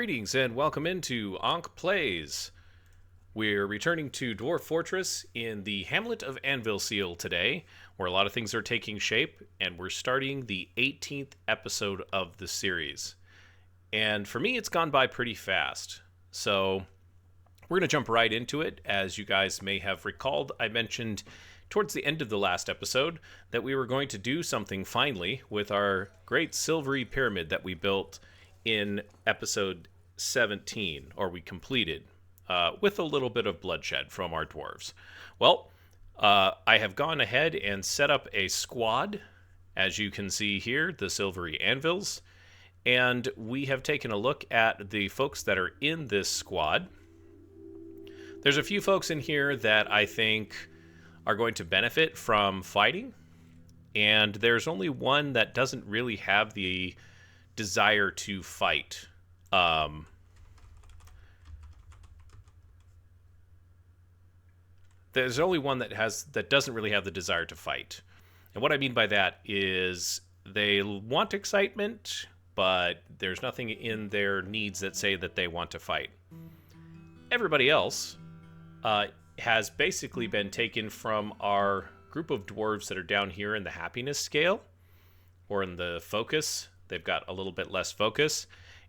Greetings and welcome into Ankh Plays. We're returning to Dwarf Fortress in the hamlet of Anvilseal today, where a lot of things are taking shape, and we're starting the 18th episode of the series. And for me, it's gone by pretty fast. So we're going to jump right into it. As you guys may have recalled, I mentioned towards the end of the last episode that we were going to do something finally with our great silvery pyramid that we built in episode 17, or we completed, with a little bit of bloodshed from our dwarves. Well, I have gone ahead and set up a squad, as you can see here, the silvery anvils, and we have taken a look at the folks that are in this squad. There's a few folks in here that I think are going to benefit from fighting, and there's only one that doesn't really have the desire to fight. There's only one that doesn't really have the desire to fight. And what I mean by that is they want excitement, but there's nothing in their needs that say that they want to fight. Everybody else has basically been taken from our group of dwarves that are down here in the happiness scale, or in the focus. They've got a little bit less focus,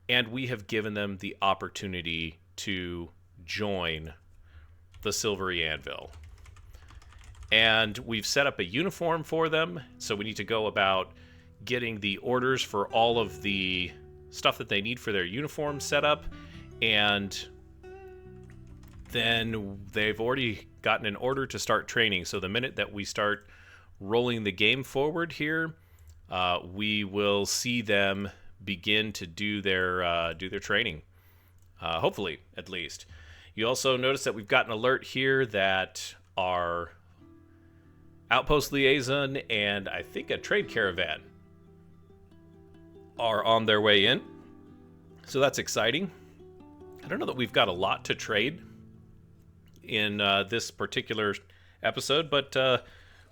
and we have given them the opportunity to join the Silvery Anvil. And we've set up a uniform for them, so we need to go about getting the orders for all of the stuff that they need for their uniform set up, and then they've already gotten an order to start training. So the minute that we start rolling the game forward here, we will see them begin to do their training, hopefully, at least. You also notice that we've got an alert here that our outpost liaison and I think a trade caravan are on their way in. So that's exciting. I don't know that we've got a lot to trade in this particular episode, but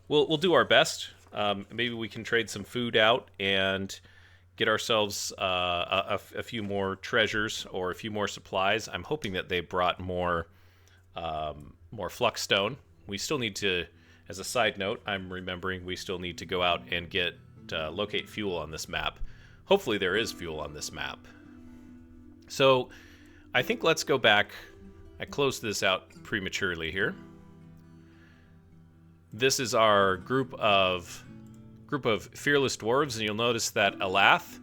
we'll do our best. Maybe we can trade some food out and get ourselves a few more treasures or a few more supplies. I'm hoping that they brought more flux stone. We still need to, as a side note, I'm remembering we still need to go out and get locate fuel on this map. Hopefully there is fuel on this map. So I think let's go back. I closed this out prematurely here. This is our group of fearless dwarves, and you'll notice that Elath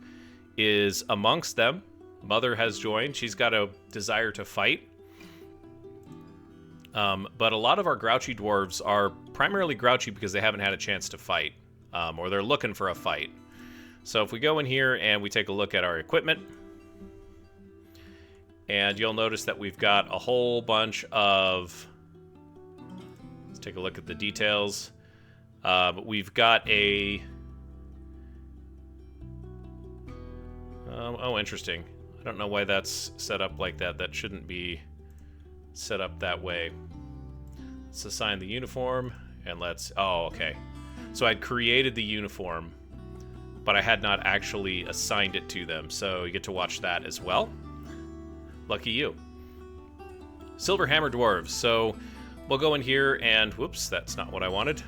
is amongst them. Mother has joined. She's got a desire to fight. But a lot of our grouchy dwarves are primarily grouchy because they haven't had a chance to fight, or they're looking for a fight. So if we go in here and we take a look at our equipment, and you'll notice that we've got a whole bunch of... Let's take a look at the details. We've got a... oh, interesting. I don't know why that's set up like that. That shouldn't be set up that way. Let's assign the uniform, and let's... Oh, okay. So I'd created the uniform, but I had not actually assigned it to them, so you get to watch that as well. Lucky you. Silverhammer Dwarves. So we'll go in here and... Whoops, that's not what I wanted.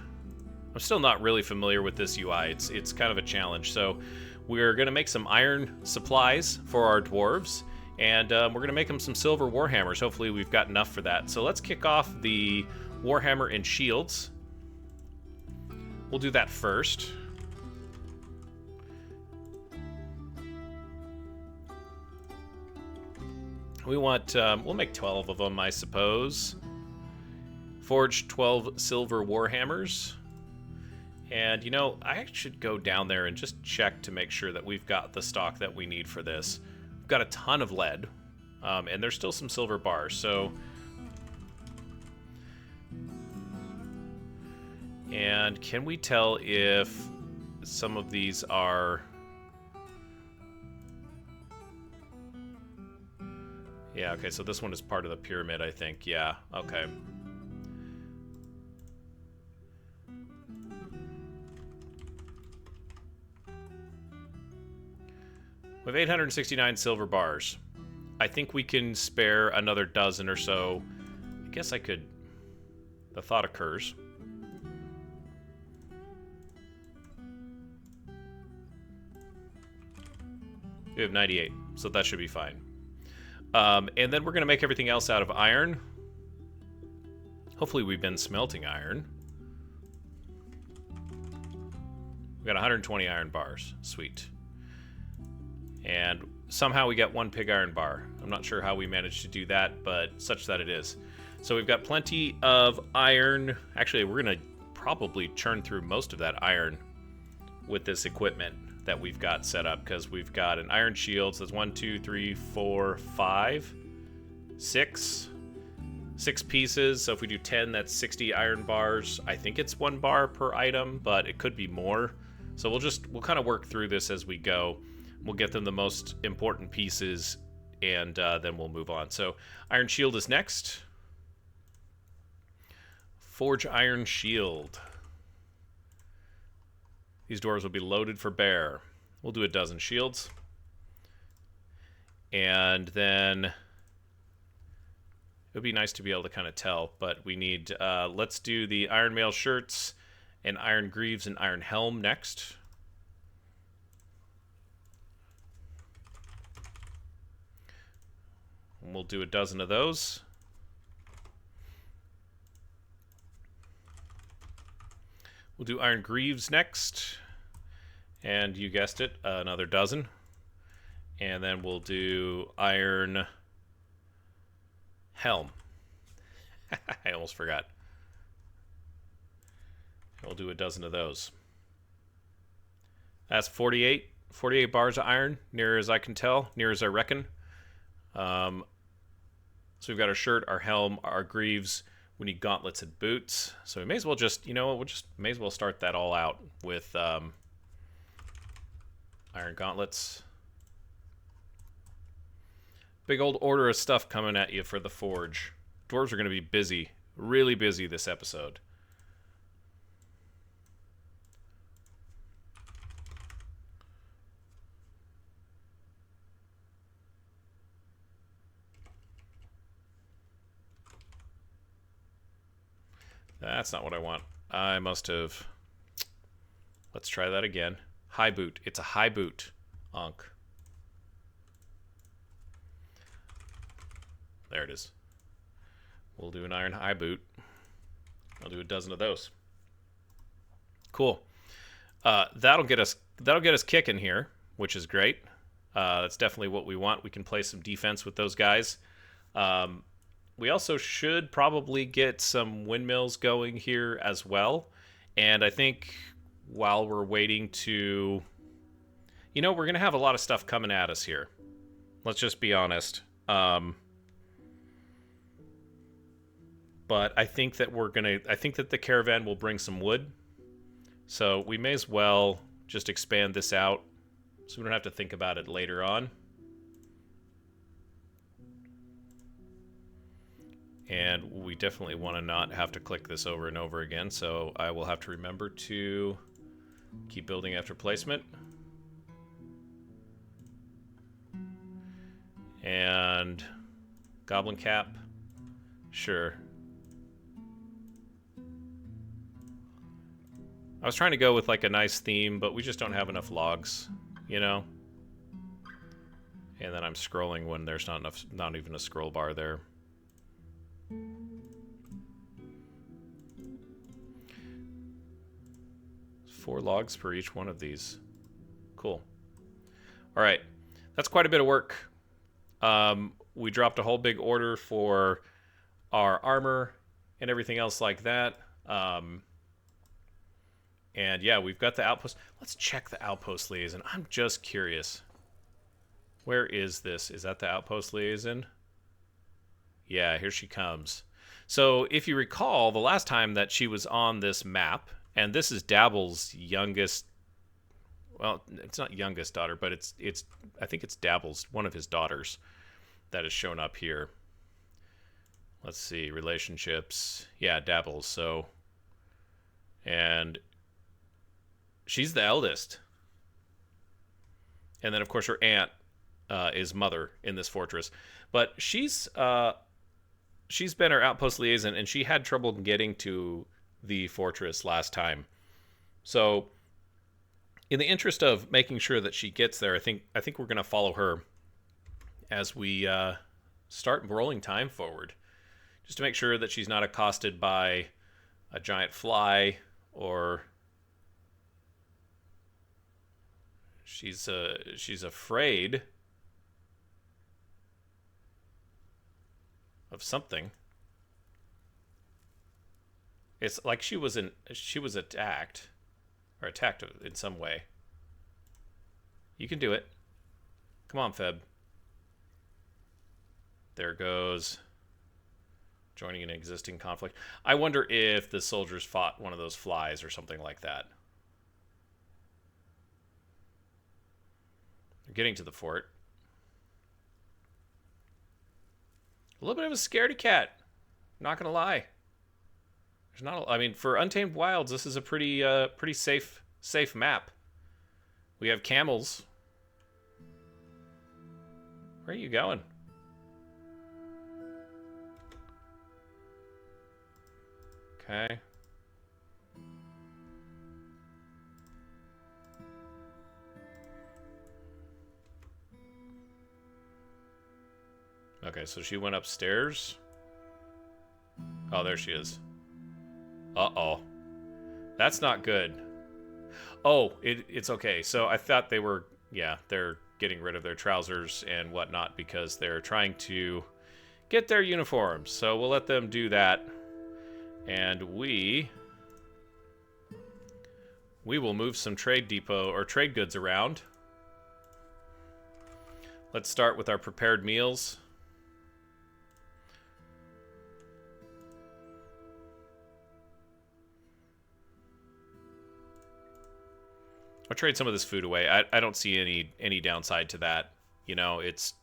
I'm still not really familiar with this UI. It's kind of a challenge. So we're going to make some iron supplies for our dwarves, and we're going to make them some silver warhammers. Hopefully we've got enough for that. So let's kick off the warhammer and shields. We'll do that first. We want, we'll make 12 of them, I suppose. Forge 12 silver warhammers. And, you know, I should go down there and just check to make sure that we've got the stock that we need for this. We've got a ton of lead, and there's still some silver bars, so... And can we tell if some of these are... Yeah, okay, so this one is part of the pyramid, I think. Yeah, okay. We have 869 silver bars. I think we can spare another dozen or so. I guess I could... The thought occurs. We have 98, so that should be fine. And then we're going to make everything else out of iron. Hopefully we've been smelting iron. We got 120 iron bars. Sweet. And somehow we got 1 pig iron bar. I'm not sure how we managed to do that, but such that it is. So we've got plenty of iron. Actually, we're going to probably churn through most of that iron with this equipment that we've got set up, because we've got an iron shield. So that's 1, 2, 3, 4, 5, 6 pieces. So if we do 10, that's 60 iron bars. I think it's 1 bar per item, but it could be more. So we'll kind of work through this as we go. We'll get them the most important pieces, and then we'll move on. So iron shield is next. Forge iron shield. These doors will be loaded for bear. We'll do a dozen shields. And then it would be nice to be able to kind of tell, but we need, let's do the iron mail shirts and iron greaves and iron helm next. And we'll do a dozen of those. We'll do iron greaves next. And you guessed it, another dozen. And then we'll do iron helm. I almost forgot. We'll do a dozen of those. That's 48 bars of iron, near as I can tell, near as I reckon. So we've got our shirt, our helm, our greaves. We need gauntlets and boots. So we may as well just, you know, may as well start that all out with iron gauntlets. Big old order of stuff coming at you for the forge. Dwarves are going to be busy, really busy this episode. That's not what I want. I must have... Let's try that again. High boot. It's a high boot, Ankh. There it is. We'll do an iron high boot. I'll do a dozen of those. Cool. That'll get us kicking here, which is great. That's definitely what we want. We can play some defense with those guys. We also should probably get some windmills going here as well. And I think while we're waiting to... You know, we're going to have a lot of stuff coming at us here. Let's just be honest. But I think that I think that the caravan will bring some wood. So we may as well just expand this out so we don't have to think about it later on. And we definitely want to not have to click this over and over again, so I will have to remember to keep building after placement. And goblin cap. Sure. I was trying to go with like a nice theme, but we just don't have enough logs, you know? And then I'm scrolling when there's not even a scroll bar there. 4 logs per each one of these. Cool. All right. That's quite a bit of work. We dropped a whole big order for our armor and everything else like that. And yeah, we've got the outpost. Let's check the outpost liaison. I'm just curious. Where is this? Is that the outpost liaison? Yeah, here she comes. So if you recall, the last time that she was on this map, and this is Dabbles' youngest, well, it's not youngest daughter, but it's I think it's Dabbles, one of his daughters, that has shown up here. Let's see, relationships. Yeah, Dabbles. So, and she's the eldest. And then, of course, her aunt, is Mother in this fortress, but she's been our outpost liaison, and she had trouble getting to the fortress last time. So, in the interest of making sure that she gets there, I think we're going to follow her as we start rolling time forward, just to make sure that she's not accosted by a giant fly, or she's afraid of something. It's like she was attacked in some way. You can do it. Come on, Feb. There goes. Joining an existing conflict. I wonder if the soldiers fought one of those flies or something like that. They're getting to the fort. A little bit of a scaredy cat. Not gonna lie. There's not. I mean, for Untamed Wilds, this is a pretty safe map. We have camels. Where are you going? Okay. Okay, so she went upstairs. Oh, there she is. Uh-oh. That's not good. Oh, it's okay. So I thought they were, yeah, they're getting rid of their trousers and whatnot because they're trying to get their uniforms. So we'll let them do that. And we will move some trade depot or trade goods around. Let's start with our prepared meals. I'll trade some of this food away. I don't see any downside to that. You know, it's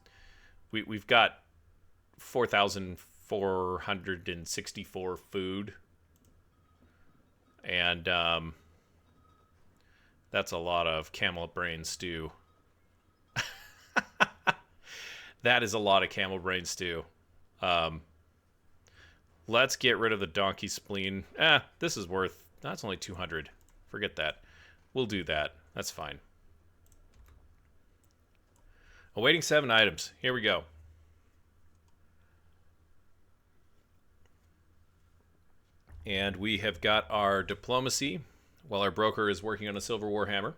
we've got 4,464 food, and that's a lot of camel brain stew. That is a lot of camel brain stew. Let's get rid of the donkey spleen. This is worth. That's only 200. Forget that. We'll do that. That's fine. Awaiting 7 items. Here we go. And we have got our diplomacy while our broker is working on a silver warhammer.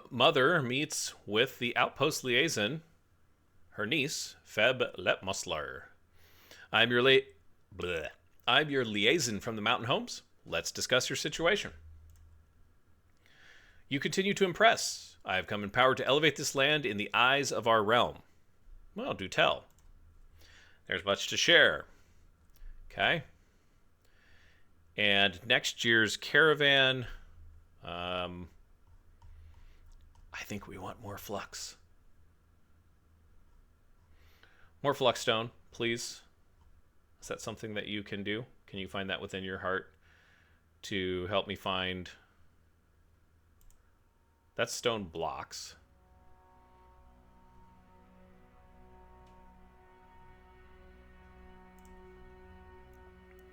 Mother meets with the outpost liaison, her niece, Feb Letmusler. I'm your liaison from the mountain homes. Let's discuss your situation. You continue to impress. I have come in power to elevate this land in the eyes of our realm. Well, do tell. There's much to share. Okay. And next year's caravan, I think we want more flux. More flux stone, please. Is that something that you can do? Can you find that within your heart to help me find? That's stone blocks.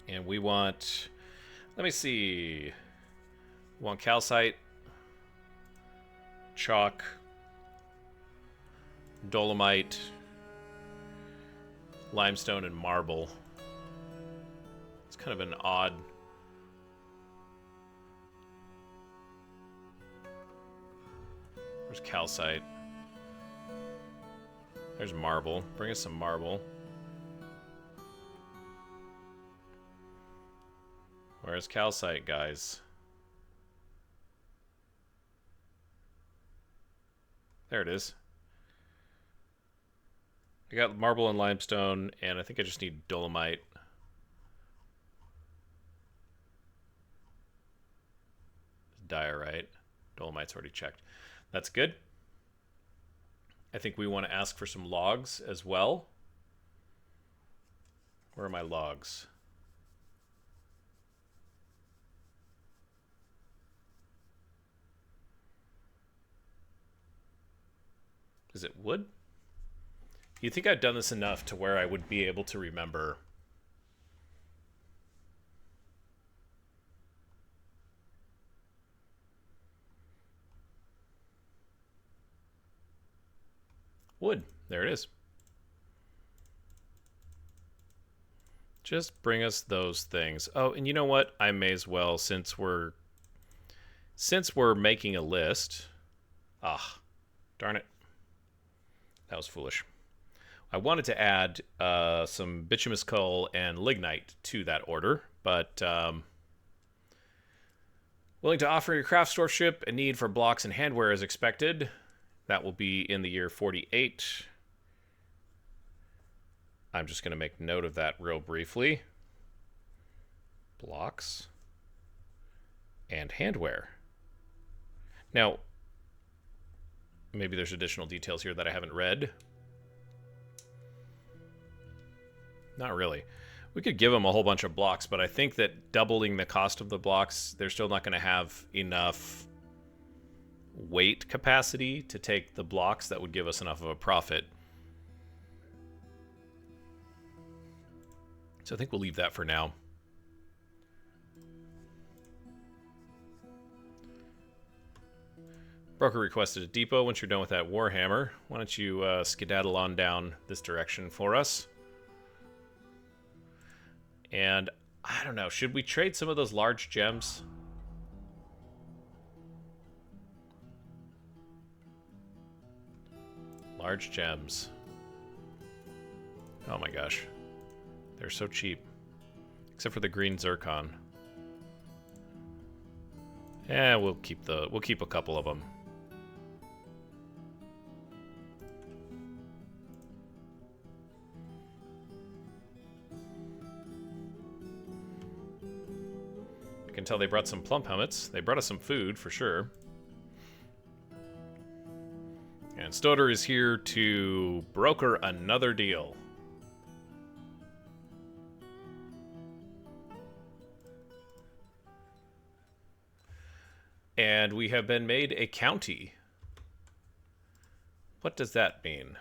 And we want, let me see. We want calcite, chalk, dolomite, limestone, and marble. It's kind of an odd. There's calcite. There's marble. Bring us some marble. Where's calcite, guys? There it is. I got marble and limestone, and I think I just need dolomite. Diorite. Dolomite's already checked. That's good. I think we want to ask for some logs as well. Where are my logs? Is it wood? You'd think I'd done this enough to where I would be able to remember. Wood. There it is. Just bring us those things. Oh, and you know what? I may as well, since we're making a list. Ah, darn it. That was foolish. I wanted to add some bituminous coal and lignite to that order, but willing to offer your craft store ship a need for blocks and handware as expected. That will be in the year 48. I'm just going to make note of that real briefly. Blocks and handware. Now, maybe there's additional details here that I haven't read. Not really. We could give them a whole bunch of blocks, but I think that doubling the cost of the blocks, they're still not going to have enough weight capacity to take the blocks that would give us enough of a profit. So I think we'll leave that for now. Broker requested a depot. Once you're done with that Warhammer, why don't you skedaddle on down this direction for us? And I don't know, should we trade some of those large gems? Large gems. Oh my gosh. They're so cheap. Except for the green zircon. Yeah, we'll keep a couple of them. I can tell they brought some plump helmets. They brought us some food, for sure. And Stoder is here to broker another deal. And we have been made a county. What does that mean?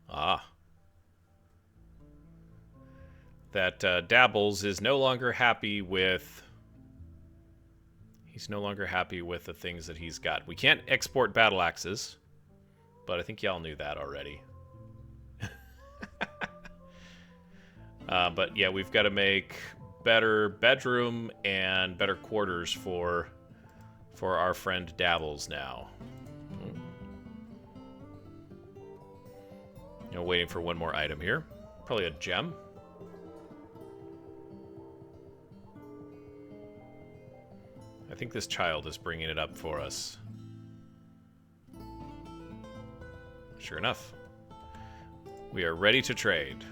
Ah. That Dabbles is no longer happy with... He's no longer happy with the things that he's got. We can't export battle axes, but I think y'all knew that already. But yeah, we've got to make better bedroom and better quarters for our friend Dabbles now. You know, waiting for one more item here. Probably a gem. I think this child is bringing it up for us. Sure enough. We are ready to trade.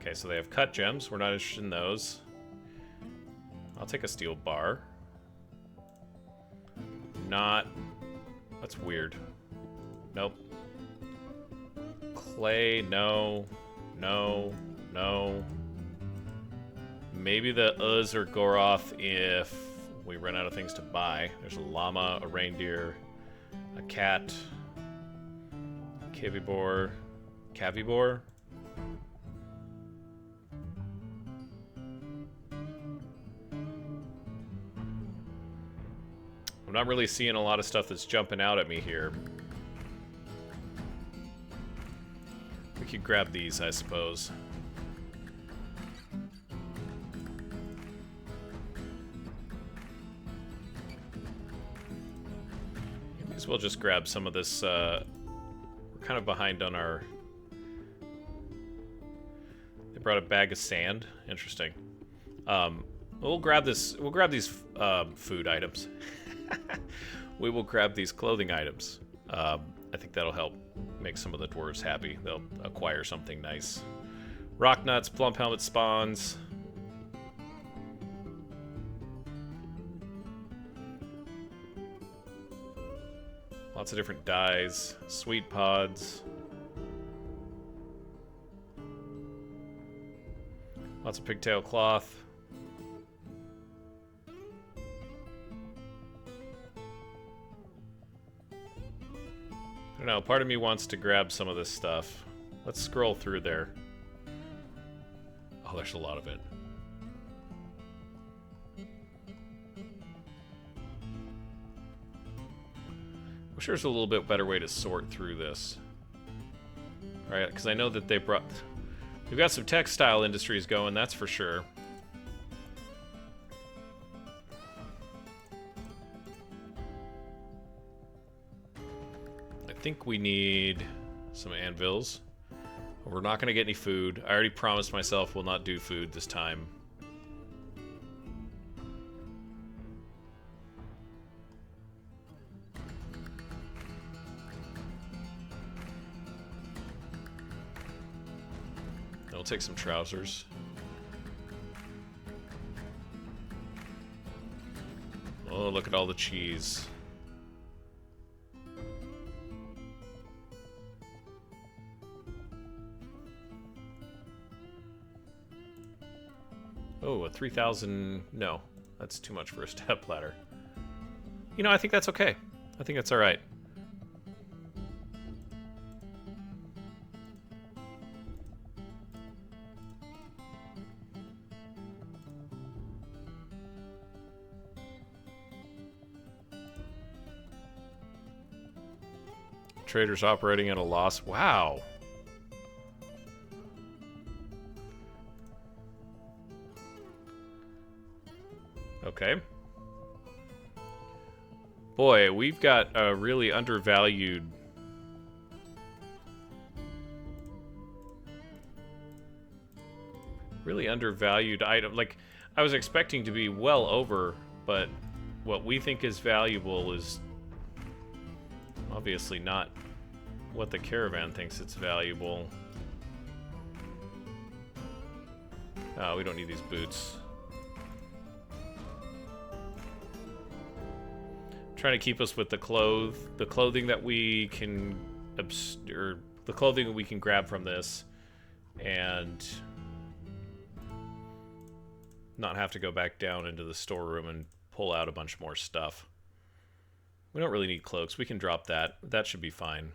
Okay, so they have cut gems. We're not interested in those. I'll take a steel bar. Not... That's weird. Nope. Clay, no. No. No. Maybe the Uz or Goroth if we run out of things to buy. There's a llama, a reindeer, a cat, Cavibor. Cavibor? I'm not really seeing a lot of stuff that's jumping out at me here. We could grab these, I suppose. May as well just grab some of this. We're kind of behind on our... They brought a bag of sand. Interesting. We'll grab this. We'll grab these food items. We will grab these clothing items. I think that'll help make some of the dwarves happy. They'll acquire something nice. Rock nuts, plump helmet spawns. Lots of different dyes. Sweet pods. Lots of pigtail cloth. don't know, part of me wants to grab some of this stuff. Let's scroll through there. Oh, there's a lot of it. Wish there's a little bit better way to sort through this. Alright, because I know that they've got some textile industries going, that's for sure. I think we need some anvils. We're not going to get any food. I already promised myself we'll not do food this time. I'll take some trousers. Oh, look at all the cheese. Oh, a 3,000... No, that's too much for a step ladder. You know, I think that's okay. I think that's alright. Traders operating at a loss. Wow. Okay. Boy, we've got a really undervalued... Really undervalued item. Like, I was expecting to be well over, but what we think is valuable is obviously not what the caravan thinks it's valuable. Oh, we don't need these boots. Trying to keep us with the clothing that we can, or the clothing that we can grab from this, and not have to go back down into the storeroom and pull out a bunch more stuff. We don't really need cloaks. We can drop that. That should be fine.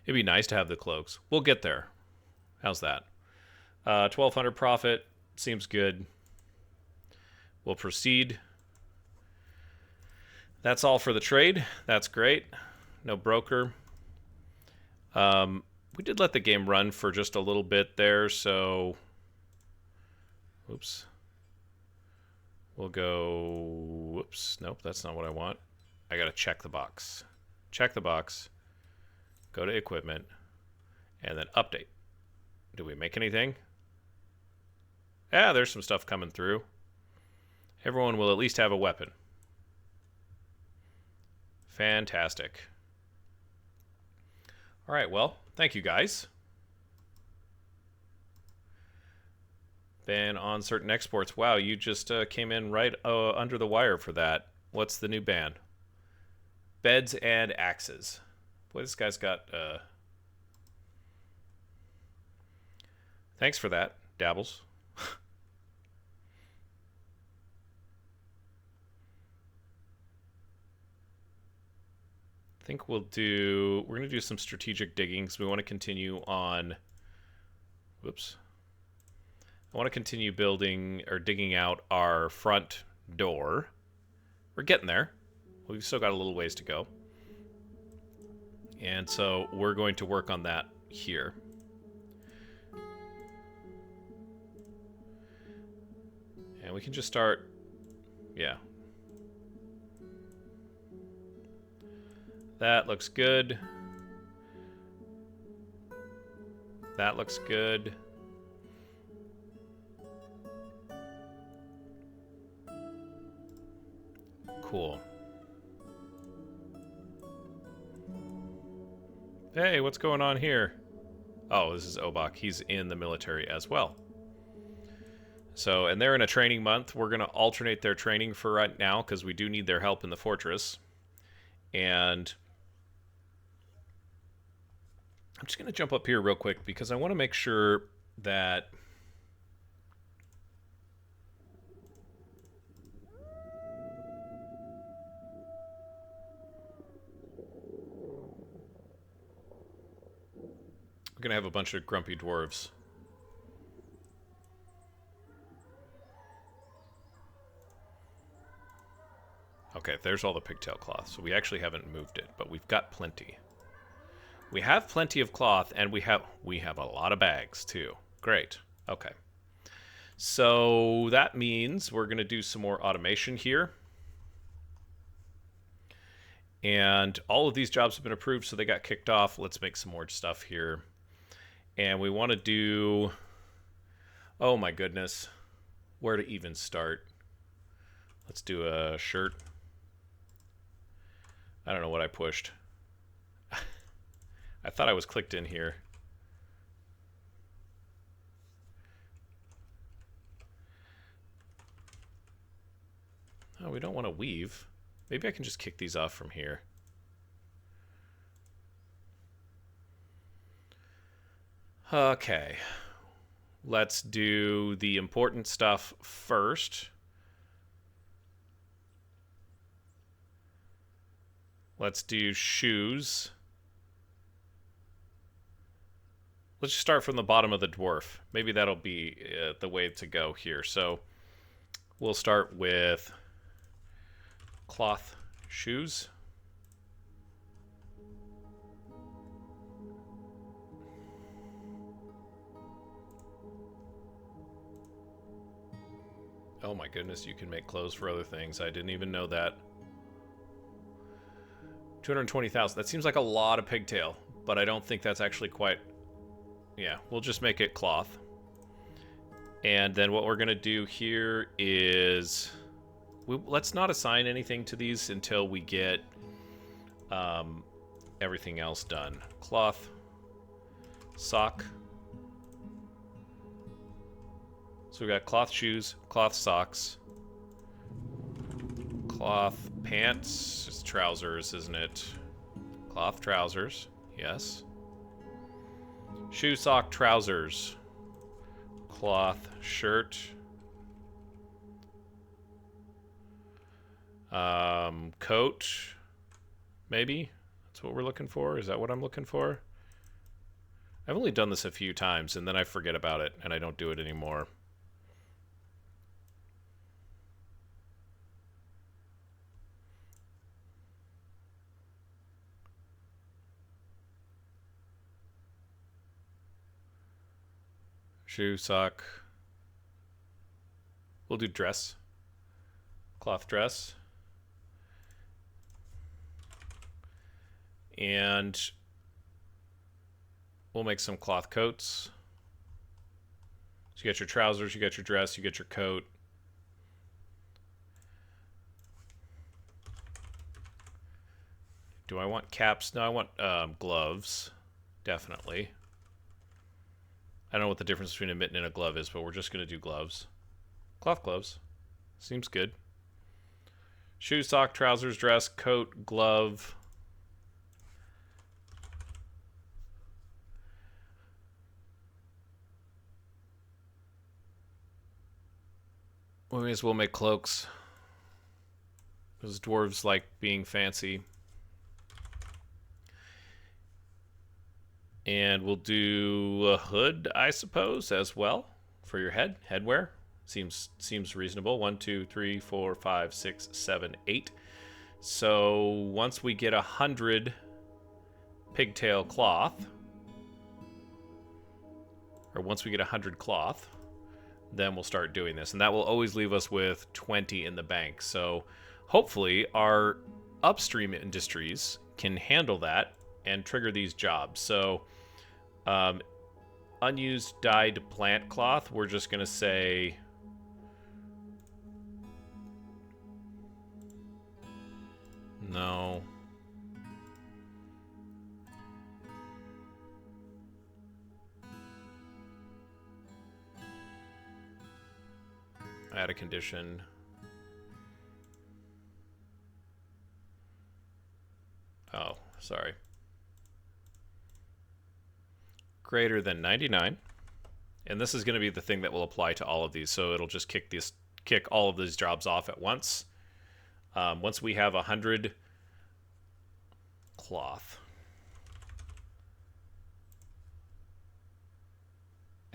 It'd be nice to have the cloaks. We'll get there. How's that? 1,200 profit. Seems good. We'll proceed. That's all for the trade. That's great. No broker. We did let the game run for just a little bit there, so... Oops. We'll go... Whoops. Nope, that's not what I want. I gotta check the box. Check the box. Go to equipment. And then update. Do we make anything? Yeah, there's some stuff coming through. Everyone will at least have a weapon. Fantastic. Alright, well, thank you guys. Ban on certain exports. Wow, you just came in right under the wire for that. What's the new ban? Beds and axes. Boy, this guy's got... Thanks for that, Dabbles. I think we're going to do some strategic digging, because we want to continue on... Whoops. I want to continue building, or digging out our front door. We're getting there. We've still got a little ways to go. And so we're going to work on that here. And we can just start... Yeah. That looks good. That looks good. Cool. Hey, what's going on here? Oh, this is Obak. He's in the military as well. So, and they're in a training month. We're going to alternate their training for right now because we do need their help in the fortress. And I'm just going to jump up here real quick because I want to make sure that... going to have a bunch of grumpy dwarves. Okay, there's all the pigtail cloth. So we actually haven't moved it, but we've got plenty. We have plenty of cloth, and we have a lot of bags, too. Great. Okay. So that means we're going to do some more automation here. And all of these jobs have been approved, so they got kicked off. Let's make some more stuff here. And we want to do... Oh my goodness. Where to even start? Let's do a shirt. I don't know what I pushed. I thought I was clicked in here. Oh, we don't want to weave. Maybe I can just kick these off from here. Okay. Let's do the important stuff first. Let's do shoes. Let's just start from the bottom of the dwarf. Maybe that'll be the way to go here. So we'll start with cloth shoes. Oh my goodness, you can make clothes for other things. I didn't even know that. 220,000. That seems like a lot of pigtail, but I don't think that's actually quite... Yeah, we'll just make it cloth. And then what we're going to do here is... let's not assign anything to these until we get everything else done. Cloth, sock. So we got cloth shoes, cloth socks, cloth pants. It's trousers, isn't it? Cloth trousers, yes. Shoe, sock, trousers, cloth shirt. Coat, maybe? That's what we're looking for? Is that what I'm looking for? I've only done this a few times, and then I forget about it, and I don't do it anymore. Shoe, sock. We'll do dress. Cloth dress. And we'll make some cloth coats. So you got your trousers, you got your dress, you get your coat. Do I want caps? No, I want gloves. Definitely. I don't know what the difference between a mitten and a glove is, but we're just going to do gloves. Cloth gloves. Seems good. Shoe, sock, trousers, dress, coat, glove. We may as well make cloaks. Because dwarves like being fancy. And we'll do a hood, I suppose, as well for your head. Headwear. Seems reasonable. 1, 2, 3, 4, 5, 6, 7, 8. So once we get 100 pigtail cloth, or once we get 100 cloth, then we'll start doing this. And that will always leave us with 20 in the bank. So hopefully our upstream industries can handle that and trigger these jobs. So unused dyed plant cloth, we're just going to say... No. Add a condition. Oh, sorry. Greater than 99. And this is going to be the thing that will apply to all of these. So it'll just kick all of these jobs off at once. Once we have 100 cloth.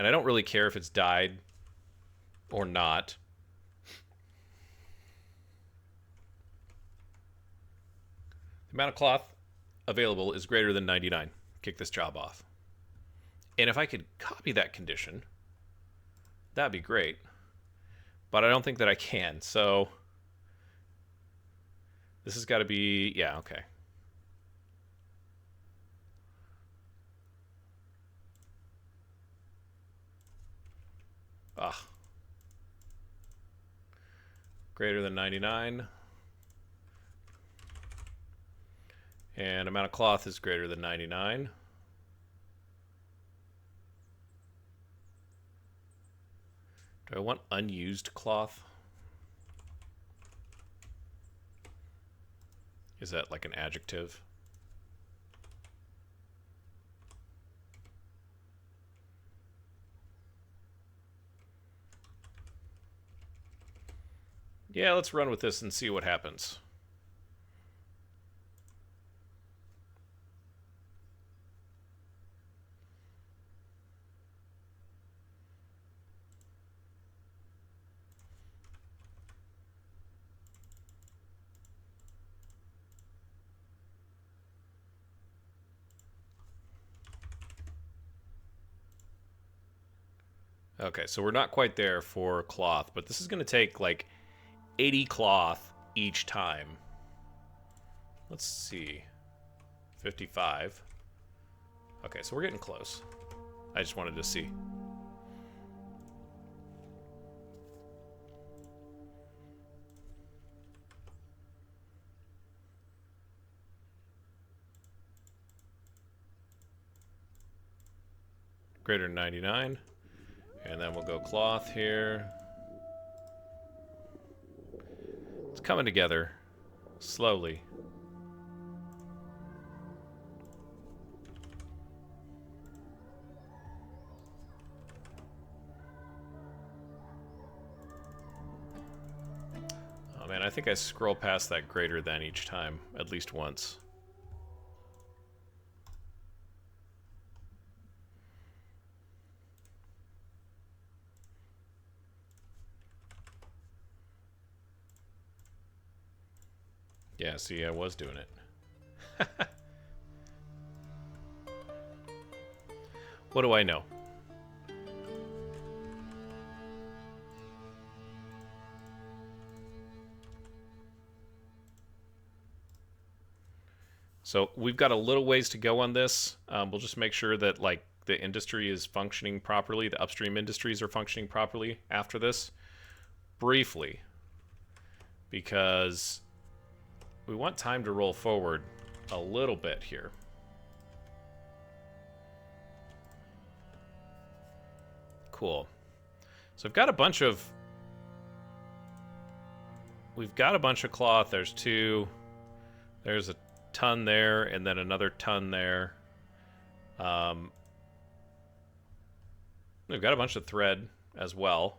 And I don't really care if it's dyed or not. The amount of cloth available is greater than 99. Kick this job off. And if I could copy that condition, that'd be great. But I don't think that I can, so this has got to be, yeah, okay. Ah. Greater than 99. And amount of cloth is greater than 99. Do I want unused cloth? Is that like an adjective? Yeah, let's run with this and see what happens. Okay, so we're not quite there for cloth, but this is going to take like 80 cloth each time. Let's see. 55. Okay, so we're getting close. I just wanted to see. Greater than 99. And then we'll go cloth here. It's coming together slowly. Oh man, I think I scroll past that greater than each time, at least once. Yeah, see, I was doing it. What do I know? So we've got a little ways to go on this. We'll just make sure that like the industry is functioning properly, the upstream industries are functioning properly after this. Briefly. Because we want time to roll forward a little bit here. Cool. So I've got a bunch of... We've got a bunch of cloth. There's 2. There's a ton there, and then another ton there. We've got a bunch of thread as well.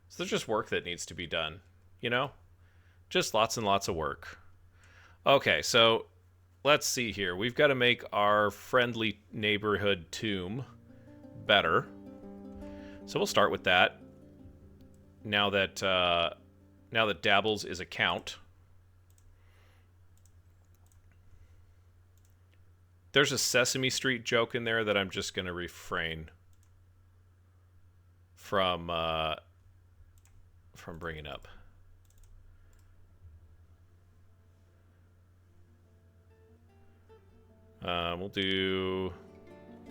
So there's just work that needs to be done, you know? Just lots and lots of work. Okay, so let's see here. We've got to make our friendly neighborhood tomb better. So we'll start with that. Now that Dabbles is a count. There's a Sesame Street joke in there that I'm just going to refrain from bringing up. We'll do...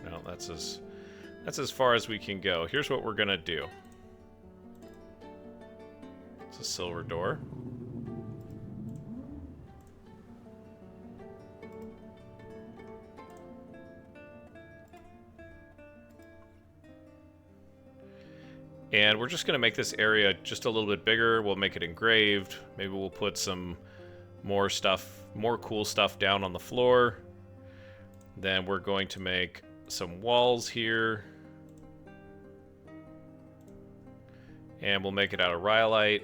No, that's as far as we can go. Here's what we're gonna do. It's a silver door. And we're just gonna make this area just a little bit bigger. We'll make it engraved. Maybe we'll put some more stuff, more cool stuff down on the floor. Then we're going to make some walls here. And we'll make it out of rhyolite.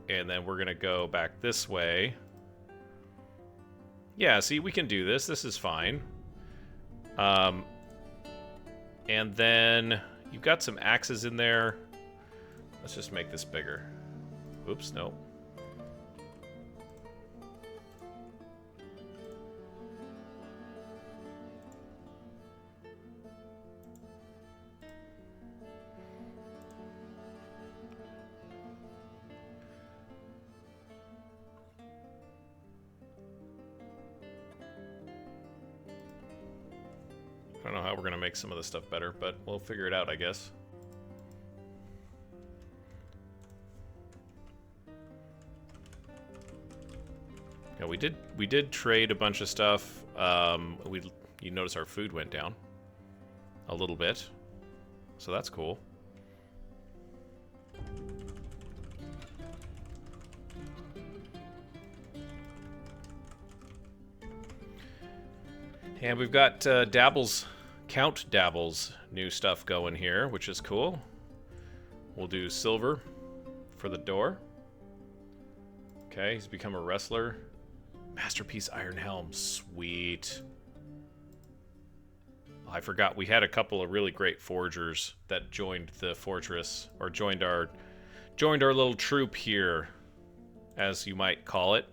And then we're going to go back this way. Yeah, see, we can do this. This is fine. And then you've got some axes in there. Let's just make this bigger. Oops, no. I don't know how we're going to make some of this stuff better, but we'll figure it out, I guess. Yeah, we did trade a bunch of stuff. You notice our food went down a little bit, so that's cool. And we've got Dabbles, Count Dabbles new stuff going here, which is cool. We'll do silver for the door. Okay, he's become a wrestler. Masterpiece Iron Helm, sweet. Oh, I forgot, we had a couple of really great forgers that joined the fortress, or joined our little troop here, as you might call it.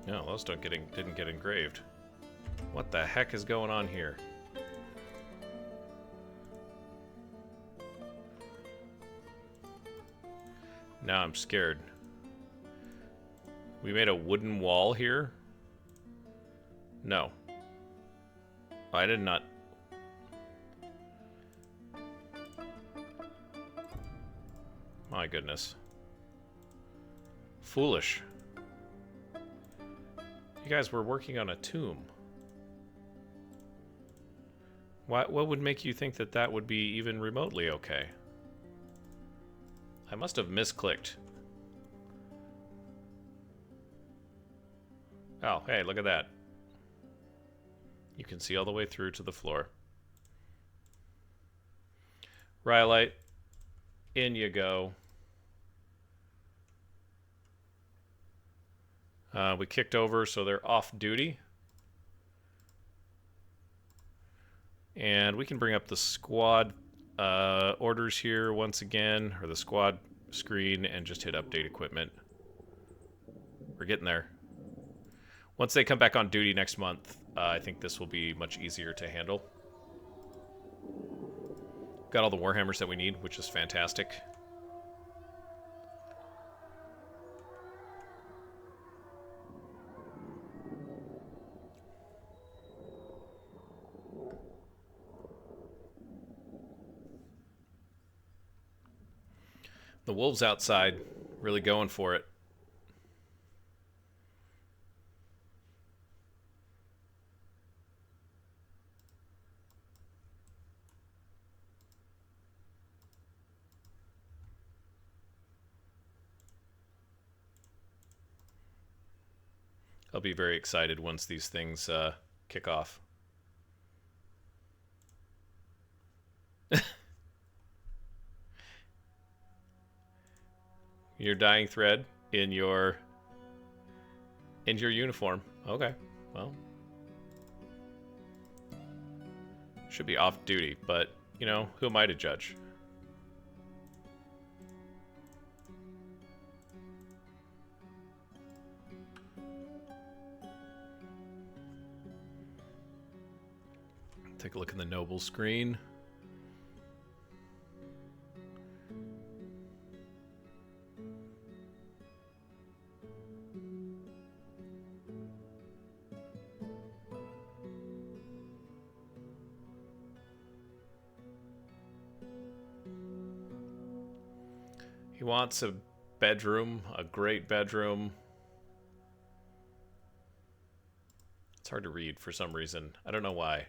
No, those didn't get engraved. What the heck is going on here? Now I'm scared. We made a wooden wall here? No. I did not. My goodness. Foolish. You guys were working on a tomb. What would make you think that that would be even remotely okay? I must have misclicked. Oh, hey, look at that. You can see all the way through to the floor. Rhyolite, in you go. We kicked over, so they're off duty. And we can bring up the squad orders here once again, or the squad screen, and just hit update equipment. We're getting there. Once they come back on duty next month, I think this will be much easier to handle. Got all the warhammers that we need, which is fantastic. The wolves outside, really going for it. I'll be very excited once these things kick off. Your dying thread in your uniform. Okay, well, should be off duty, but you know, who am I to judge? Take a look in the noble screen. He wants a bedroom, a great bedroom. It's hard to read for some reason. I don't know why.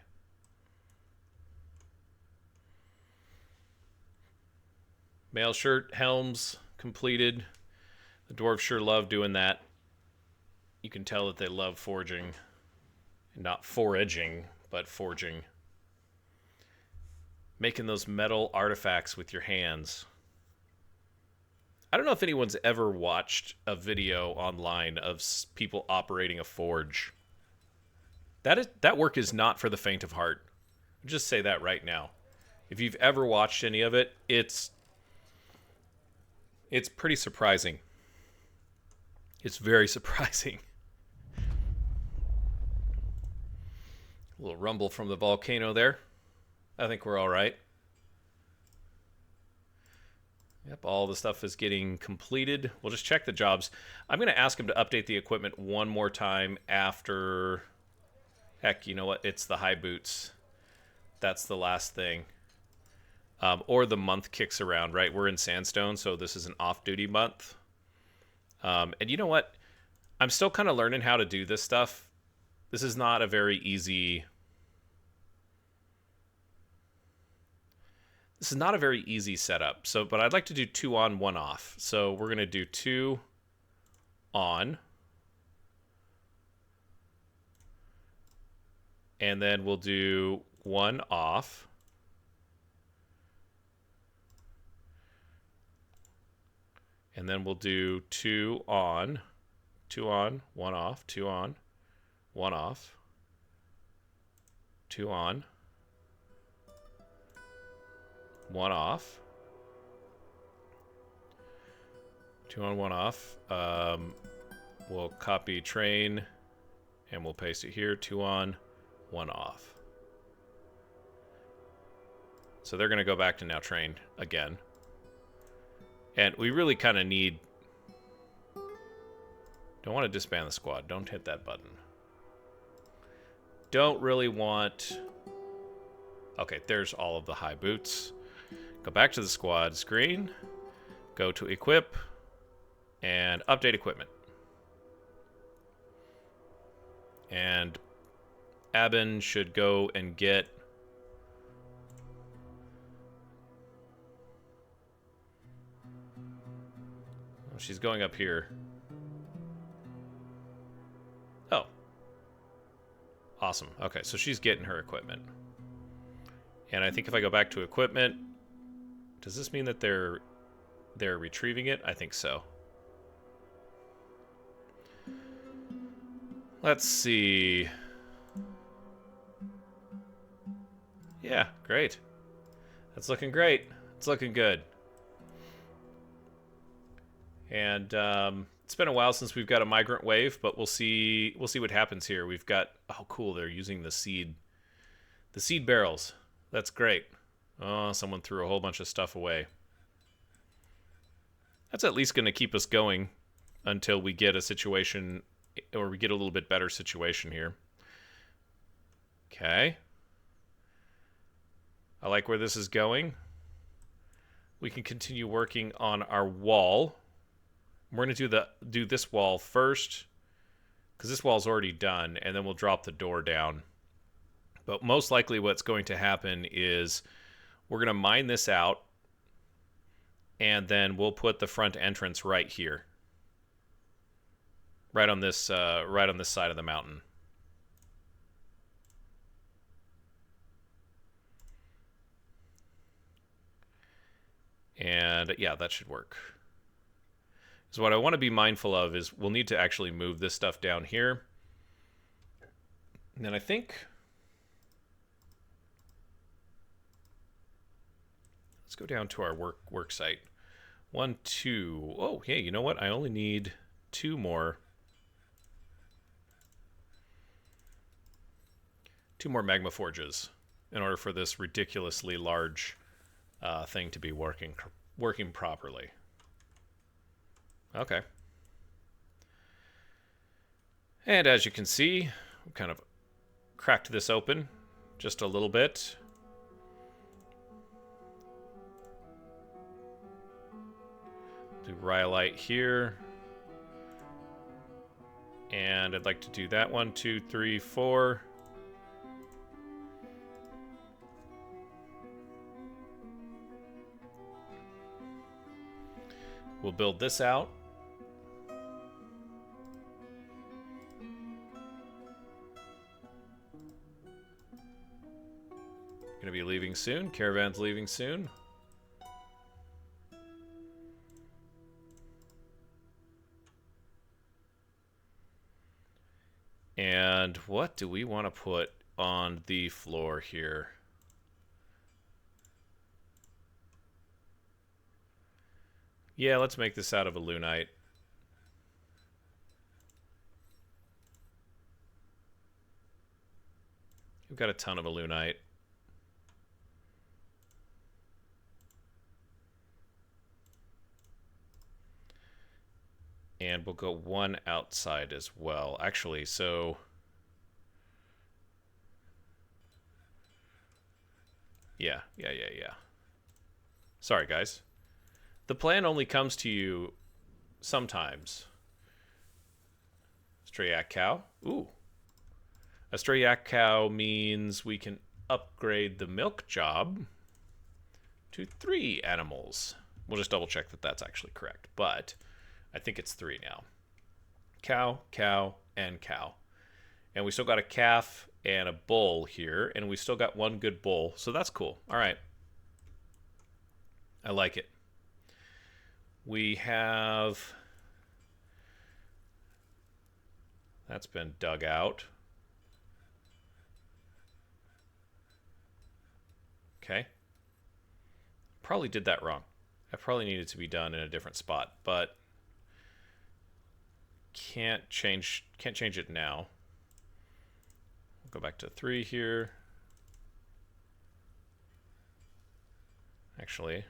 Mail shirt, helms completed. The dwarves sure love doing that. You can tell that they love forging. Not foraging, but forging. Making those metal artifacts with your hands. I don't know if anyone's ever watched a video online of people operating a forge. That work is not for the faint of heart. I'll just say that right now. If you've ever watched any of it, it's pretty surprising. It's very surprising. A little rumble from the volcano there. I think we're all right. Yep, all the stuff is getting completed. We'll just check the jobs. I'm going to ask him to update the equipment one more time after... Heck, you know what? It's the high boots. That's the last thing. Or the month kicks around, right? We're in Sandstone, so this is an off-duty month. And you know what? I'm still kind of learning how to do this stuff. This is not a very easy... This is not a very easy setup. So, but I'd like to do 2 on, 1 off. So we're going to do 2 on. And then we'll do 1 off. And then we'll do 2 on, 1 off, 2 on, 1 off, 2 on, 1 off, 2 on, 1 off. We'll copy train and we'll paste it here. 2 on, 1 off. So they're going to go back to now train again. And we really kind of need... Don't want to disband the squad. Don't hit that button. Don't really want... Okay, there's all of the high boots. Go back to the squad screen. Go to equip. And update equipment. And Abin should go and get... She's going up here. Oh. Awesome. Okay, so she's getting her equipment. And I think if I go back to equipment, does this mean that they're retrieving it? I think so. Let's see. Yeah, great. That's looking great. It's looking good. And it's been a while since we've got a migrant wave, but we'll see what happens here. We've got, oh cool, they're using the seed barrels. That's great. Oh, someone threw a whole bunch of stuff away. That's at least going to keep us going until we get a situation, or we get a little bit better situation here. Okay. I like where this is going. We can continue working on our wall. We're going to do this wall first, because this wall's already done, and then we'll drop the door down. But most likely what's going to happen is we're going to mine this out, and then we'll put the front entrance right here. Right on this side of the mountain. And yeah, that should work. So what I want to be mindful of is we'll need to actually move this stuff down here. And then I think... Let's go down to our work site. 1, 2... Oh, hey, you know what? I only need 2 more. 2 more magma forges in order for this ridiculously large thing to be working properly. Okay. And as you can see, we kind of cracked this open just a little bit. Do rhyolite here. And I'd like to do that 1, 2, 3, 4. We'll build this out. Gonna be leaving soon. Caravan's leaving soon. And what do we want to put on the floor here? Yeah, let's make this out of a lunite. We've got a ton of a lunite. And we'll go one outside as well. Actually, so... Yeah. Sorry, guys. The plan only comes to you sometimes. Stray yak cow. Ooh. A stray yak cow means we can upgrade the milk job to 3 animals. We'll just double check that that's actually correct, but I think it's 3 now. Cow, cow, and cow. And we still got a calf and a bull here, and we still got 1 good bull, so that's cool. All right. I like it. We have... That's been dug out. Okay. Probably did that wrong. That probably needed to be done in a different spot, but can't change it now. We'll go back to 3 here. Actually,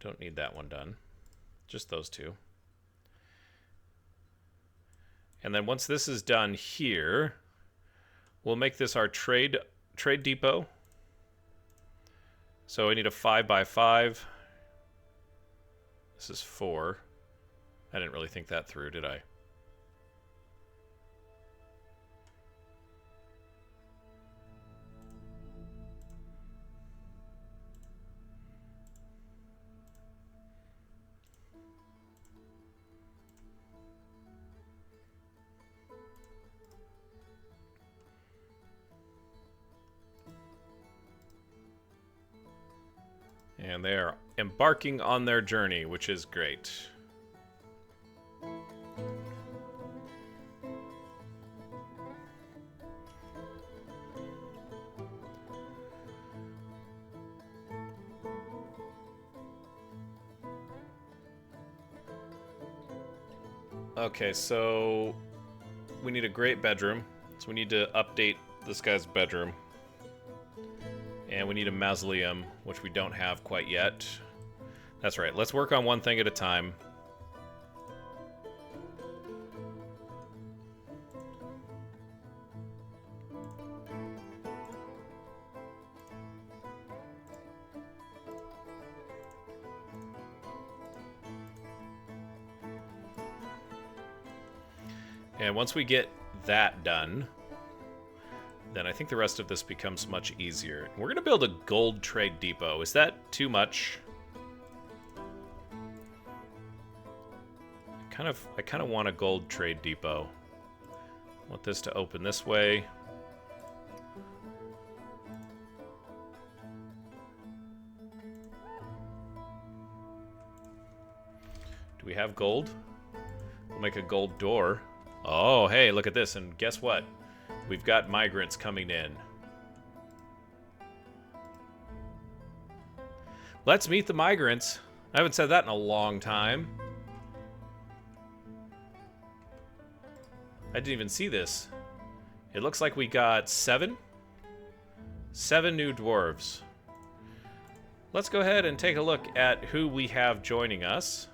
don't need that one done. Just those 2. And then once this is done here, we'll make this our trade depot. So I need a 5x5. This is 4. I didn't really think that through, did I? And they are embarking on their journey, which is great. Okay, so we need a great bedroom. So we need to update this guy's bedroom. And we need a mausoleum, which we don't have quite yet. That's right. Let's work on one thing at a time. And once we get that done, then I think the rest of this becomes much easier. We're going to build a gold trade depot. Is that too much? I kind of want a gold trade depot. I want this to open this way. Do we have gold? We'll make a gold door. Oh, hey, look at this. And guess what? We've got migrants coming in. Let's meet the migrants. I haven't said that in a long time. I didn't even see this. It looks like we got 7 new dwarves. Let's go ahead and take a look at who we have joining us.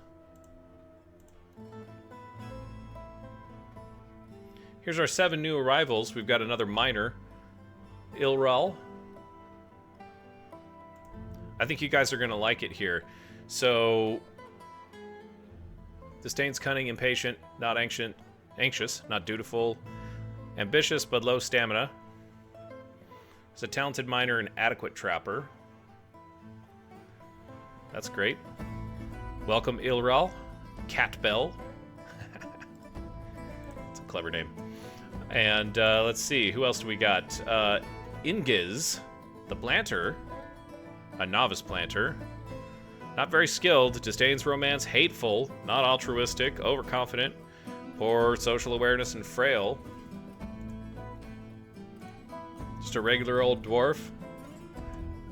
Here's our 7 new arrivals. We've got another miner, Ilral. I think you guys are going to like it here. So, disdains, cunning, impatient, not anxious, not dutiful, ambitious but low stamina. He's a talented miner and adequate trapper. That's great. Welcome, Ilral. Catbell. It's a clever name. And let's see, who else do we got? Ingiz, the planter, a novice planter. Not very skilled, disdains romance, hateful, not altruistic, overconfident, poor social awareness, and frail. Just a regular old dwarf.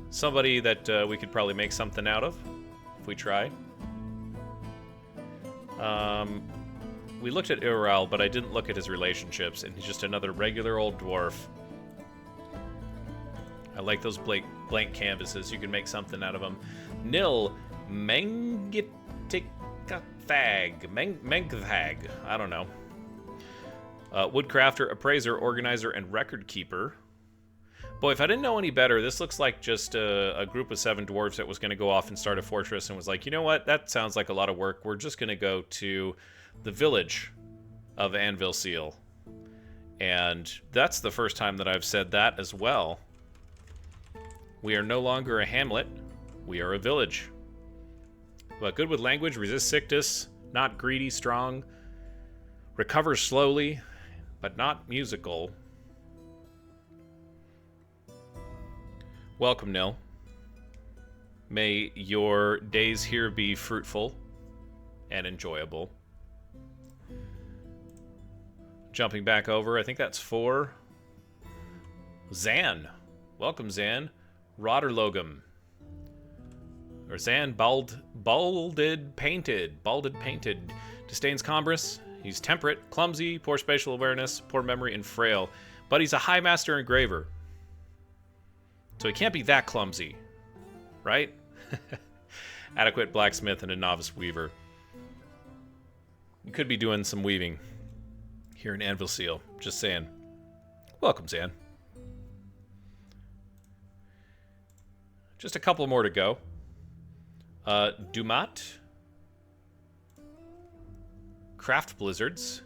Somebody that we could probably make something out of if we try. We looked at Ural, but I didn't look at his relationships, and he's just another regular old dwarf. I like those blank canvases. You can make something out of them. Nil Mangitikthag. Mengthag. I don't know. Woodcrafter, appraiser, organizer, and record keeper. Boy, if I didn't know any better, this looks like just a group of 7 dwarves that was going to go off and start a fortress and was like, you know what? That sounds like a lot of work. We're just going to go to the village of Anvilseal. And that's the first time that I've said that as well. We are no longer a hamlet. We are a village. But good with language, resists sickness, not greedy, strong, recovers slowly, but not musical. Welcome, Nil. May your days here be fruitful and enjoyable. Jumping back over, I think that's 4. Zan. Welcome, Zan. Roderlogum. Or Zan Balded Painted. Disdains Combrous. He's temperate, clumsy, poor spatial awareness, poor memory, and frail. But he's a high master engraver. So he can't be that clumsy, right? Adequate blacksmith and a novice weaver. You could be doing some weaving here in Anvilseal. Just saying. Welcome, Zan. Just a couple more to go. Dumat. Craft blizzards.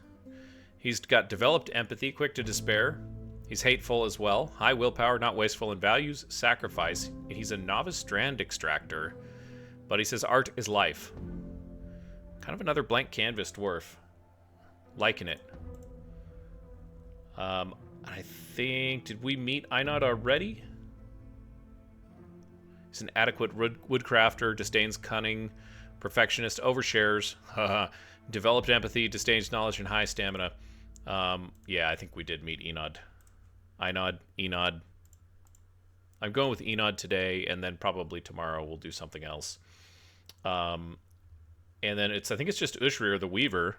He's got developed empathy, quick to despair. He's hateful as well. High willpower, not wasteful in values, sacrifice. He's a novice strand extractor. But he says art is life. Kind of another blank canvas dwarf. Liking it. I think... Did we meet Einod already? He's an adequate woodcrafter, disdains cunning, perfectionist, overshares, developed empathy, disdains knowledge, and high stamina. Yeah, I think we did meet Enod. Enod. I'm going with Enod today, and then probably tomorrow we'll do something else. And then I think it's just Ushrir, the Weaver.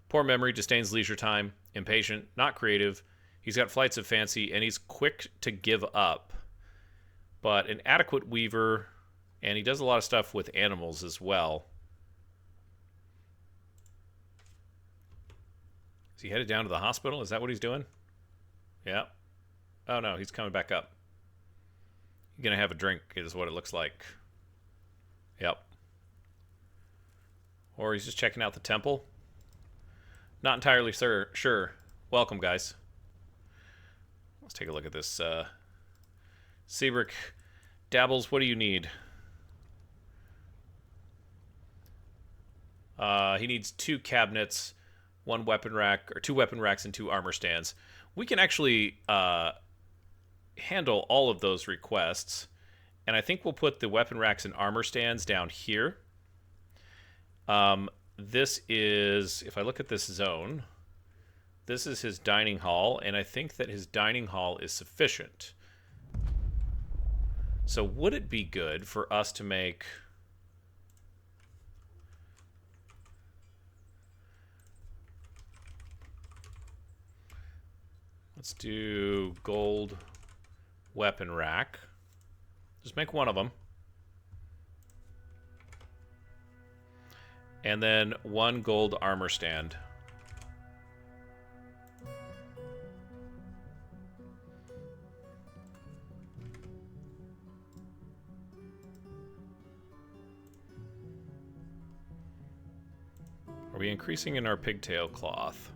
Poor memory, disdains leisure time, impatient, not creative. He's got flights of fancy, and he's quick to give up. But an adequate weaver, and he does a lot of stuff with animals as well. Is he headed down to the hospital? Is that what he's doing? Yeah. Oh no, he's coming back up. He's gonna have a drink, is what it looks like. Yep. Or he's just checking out the temple. Not entirely sure. Welcome, guys. Let's take a look at this. Civic Dabbles, what do you need? He needs 2 cabinets, 1 weapon rack, or 2 weapon racks and 2 armor stands. We can actually handle all of those requests, and I think we'll put the weapon racks and armor stands down here. This is, if I look at this zone, this is his dining hall, and I think that his dining hall is sufficient. So would it be good for us to make... Let's do gold weapon rack. Just make one of them. And then 1 gold armor stand. Are we increasing in our pigtail cloth?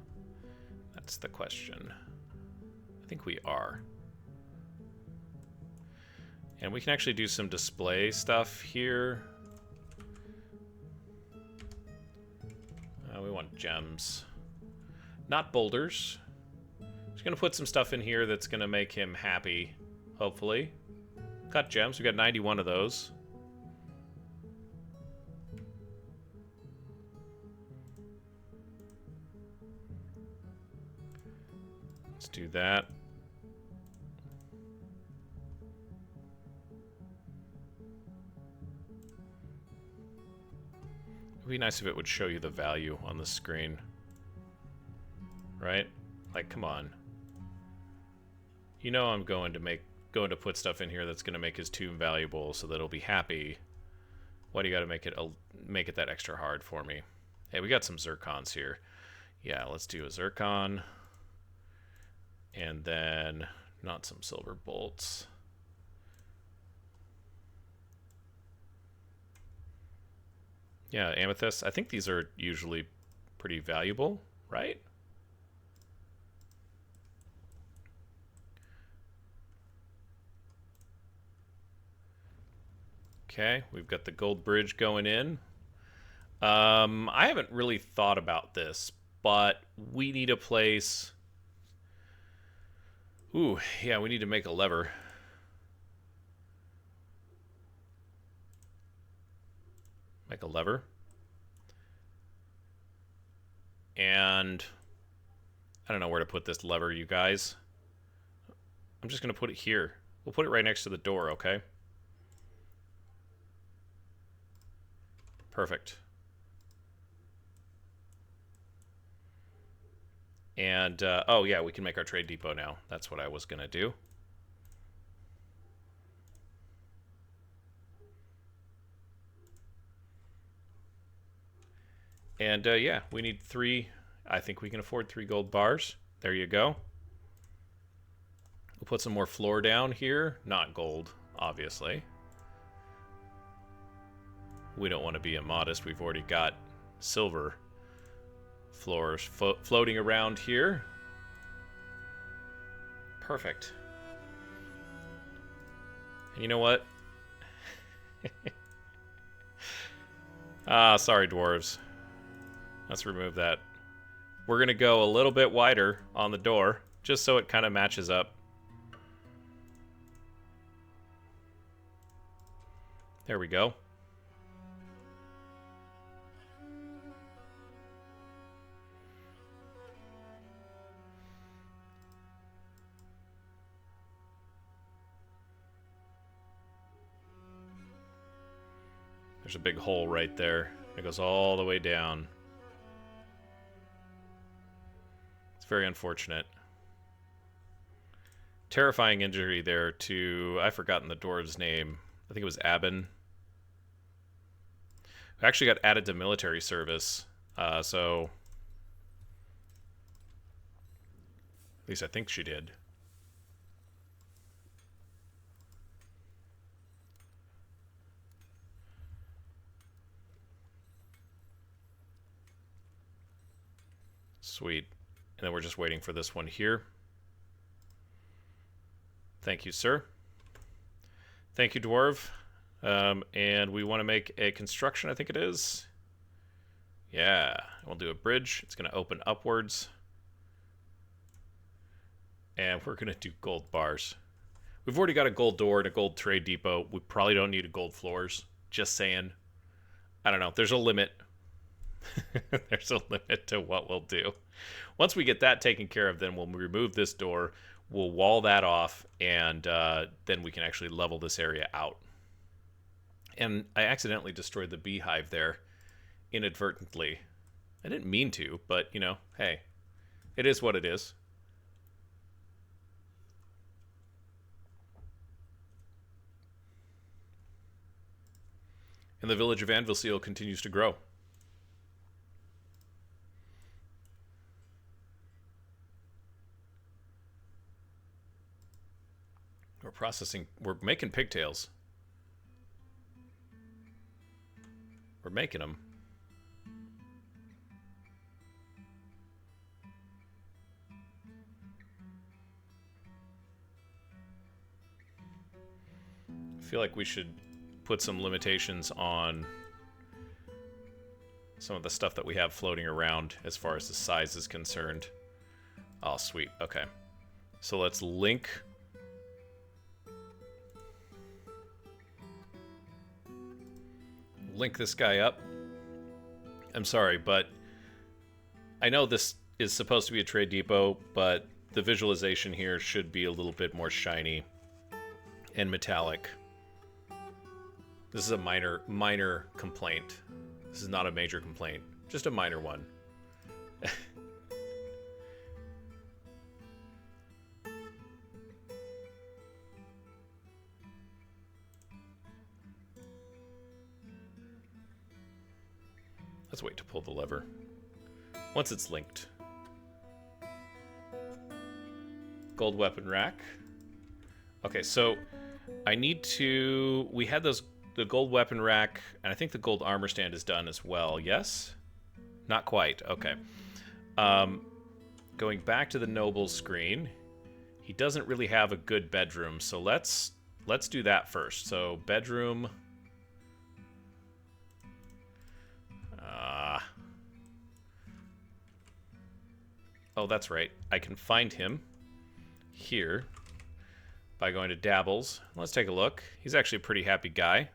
That's the question. I think we are. And we can actually do some display stuff here. We want gems. Not boulders. Just gonna put some stuff in here that's gonna make him happy, hopefully. Cut gems, we got 91 of those. Let's do that. It'd be nice if it would show you the value on the screen. Right? Like, come on. You know I'm going to put stuff in here that's going to make his tomb valuable so that he'll be happy. Why do you got to make it that extra hard for me? Hey, we got some zircons here. Yeah, let's do a zircon. And then not some silver bolts. Yeah, amethyst. I think these are usually pretty valuable, right? Okay, we've got the gold bridge going in. I haven't really thought about this, but we need a place. Ooh, yeah, we need to make a lever. Make a lever. And I don't know where to put this lever, you guys. I'm just going to put it here. We'll put it right next to the door, okay? Perfect. And, oh yeah, we can make our trade depot now. That's what I was going to do. And, yeah, we need 3. I think we can afford 3 gold bars. There you go. We'll put some more floor down here. Not gold, obviously. We don't want to be immodest. We've already got silver floors floating around here. Perfect. And you know what? Sorry, dwarves. Let's remove that. We're going to go a little bit wider on the door, just so it kind of matches up. There we go. There's a big hole right there. It goes all the way down. It's very unfortunate. Terrifying injury there to... I've forgotten the dwarves' name. I think it was Abin. Who actually got added to military service. So... At least I think she did. Sweet. And then we're just waiting for this one here. Thank you, sir. Thank you, dwarf. And we want to make a construction, I think it is. Yeah. We'll do a bridge. It's going to open upwards. And we're going to do gold bars. We've already got a gold door and a gold trade depot. We probably don't need a gold floors. Just saying. I don't know. There's a limit. There's a limit to what we'll do. Once we get that taken care of, then we'll remove this door, we'll wall that off, and then we can actually level this area out. And I accidentally destroyed the beehive there inadvertently. I didn't mean to, but, you know, hey, it is what it is. And the village of Anvilseal continues to grow. We're processing, we're making pigtails. We're making them. I feel like we should put some limitations on some of the stuff that we have floating around as far as the size is concerned. Oh, sweet. Okay. So let's link... link this guy up. I'm sorry, but I know this is supposed to be a trade depot, but the visualization here should be a little bit more shiny and metallic. This is a minor complaint. This is not a major complaint, just a minor one. Let's wait to pull the lever. Once it's linked. Gold weapon rack. Okay, so I need to... We had the gold weapon rack, and I think the gold armor stand is done as well. Yes? Not quite. Okay. Going back to the noble screen. He doesn't really have a good bedroom, so let's do that first. So bedroom... Oh, that's right. I can find him here by going to Dabbles. Let's take a look. He's actually a pretty happy guy.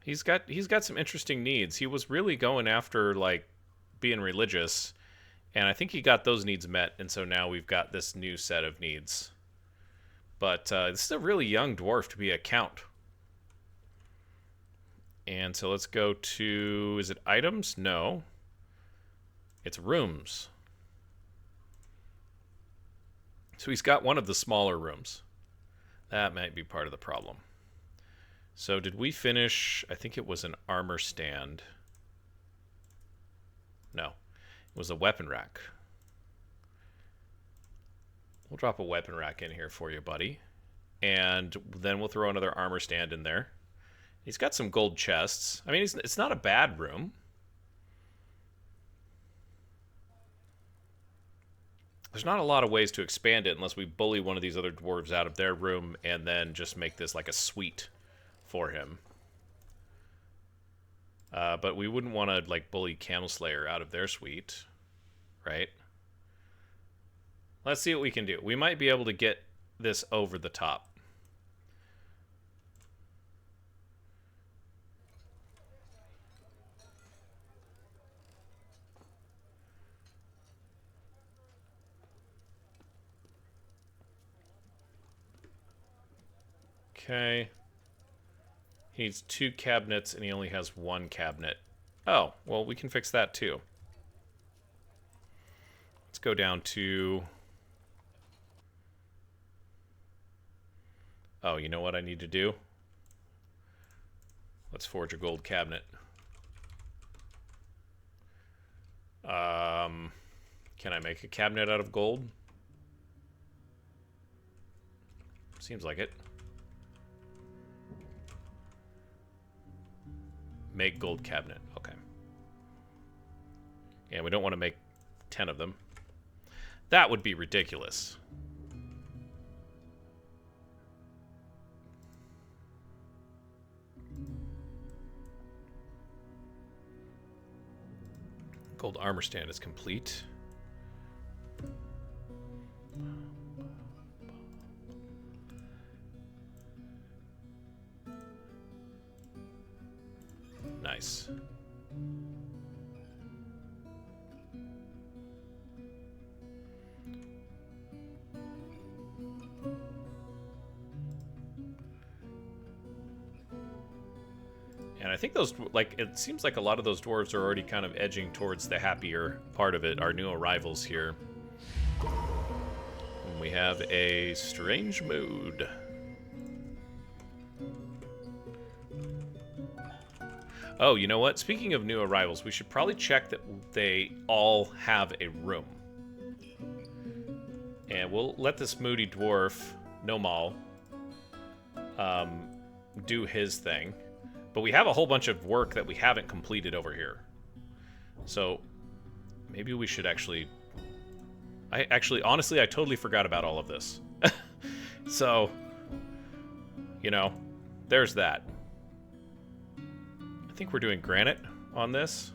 He's got some interesting needs. He was really going after, like, being religious, and I think he got those needs met, and so now we've got this new set of needs. But this is a really young dwarf to be a count. And so let's go to... Is it items? No. It's rooms. So he's got one of the smaller rooms. That might be part of the problem. So did we finish... I think it was an armor stand. No. It was a weapon rack. We'll drop a weapon rack in here for you, buddy. And then we'll throw another armor stand in there. He's got some gold chests. I mean, it's not a bad room. There's not a lot of ways to expand it unless we bully one of these other dwarves out of their room and then just make this like a suite for him. But we wouldn't want to like bully Camel Slayer out of their suite, right? Let's see what we can do. We might be able to get this over the top. Okay. He needs 2 cabinets, and he only has 1 cabinet. Oh, well, we can fix that, too. Let's go down to... Oh, you know what I need to do? Let's forge a gold cabinet. Can I make a cabinet out of gold? Seems like it. Make gold cabinet. Okay. Yeah, we don't want to make 10 of them. That would be ridiculous. Gold armor stand is complete. Nice. And I think those, like, it seems like a lot of those dwarves are already kind of edging towards the happier part of it, our new arrivals here. And we have a strange mood. Oh, you know what? Speaking of new arrivals, we should probably check that they all have a room. And we'll let this moody dwarf, Nomal, do his thing. But we have a whole bunch of work that we haven't completed over here. So, maybe we should actually... honestly, I totally forgot about all of this. So, you know, there's that. I think we're doing granite on this.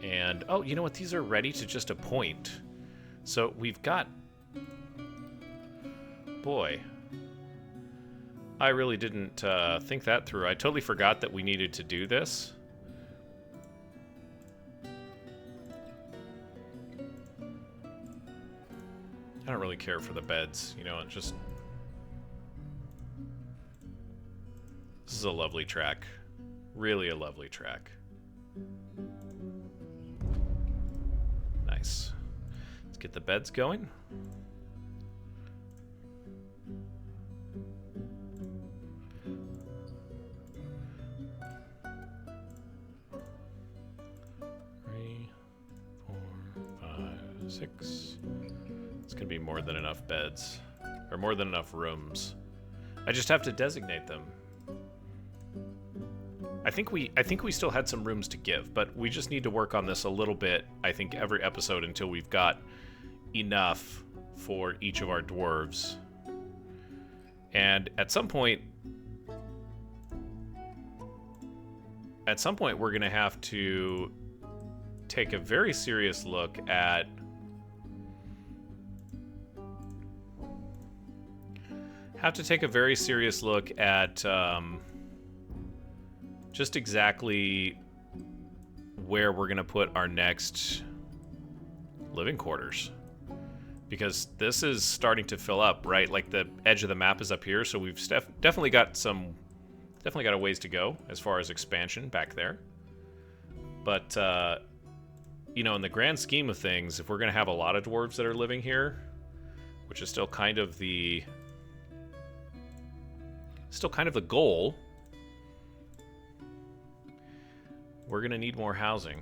And, oh, you know what? These are ready to just appoint. So we've got... Boy. I really didn't think that through. I totally forgot that we needed to do this. I don't really care for the beds, you know, it just... This is a lovely track. Really a lovely track. Nice. Let's get the beds going. Three, 4, 5, 6. It's gonna be more than enough beds, or more than enough rooms. I just have to designate them. I think we still had some rooms to give, but we just need to work on this a little bit, I think, every episode until we've got enough for each of our dwarves. And at some point we're going to have to take a very serious look at just exactly where we're going to put our next living quarters. Because this is starting to fill up, right? Like the edge of the map is up here, so we've definitely got a ways to go as far as expansion back there. But, you know, in the grand scheme of things, if we're going to have a lot of dwarves that are living here, which is still kind of the goal, we're going to need more housing.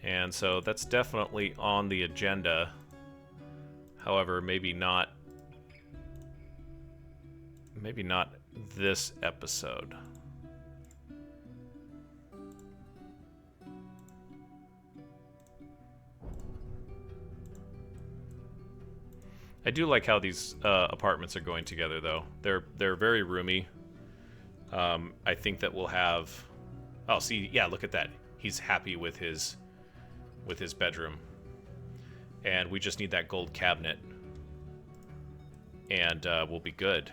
And so that's definitely on the agenda. However, maybe not this episode. I do like how these apartments are going together, though. They're very roomy. I think that we'll have... Oh, see, yeah, look at that. He's happy with his bedroom. And we just need that gold cabinet. And we'll be good.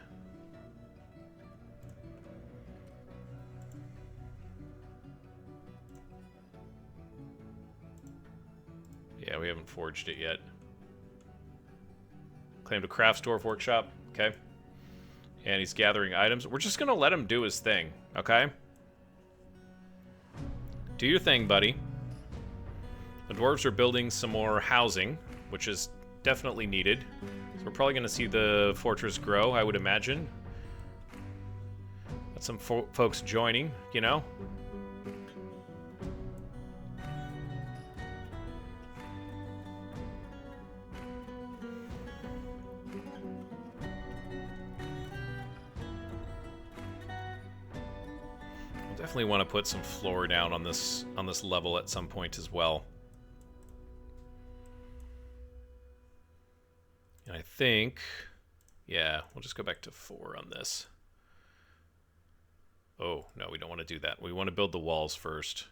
Yeah, we haven't forged it yet. Claim to Crafts Dwarf Workshop. Okay. And he's gathering items. We're just going to let him do his thing, okay? Do your thing, buddy. The dwarves are building some more housing, which is definitely needed. So we're probably going to see the fortress grow, I would imagine. Got some folks joining, you know? Definitely want to put some floor down on this level at some point as well. And I think, yeah, we'll just go back to 4 on this. Oh, no, we don't want to do that. We want to build the walls first.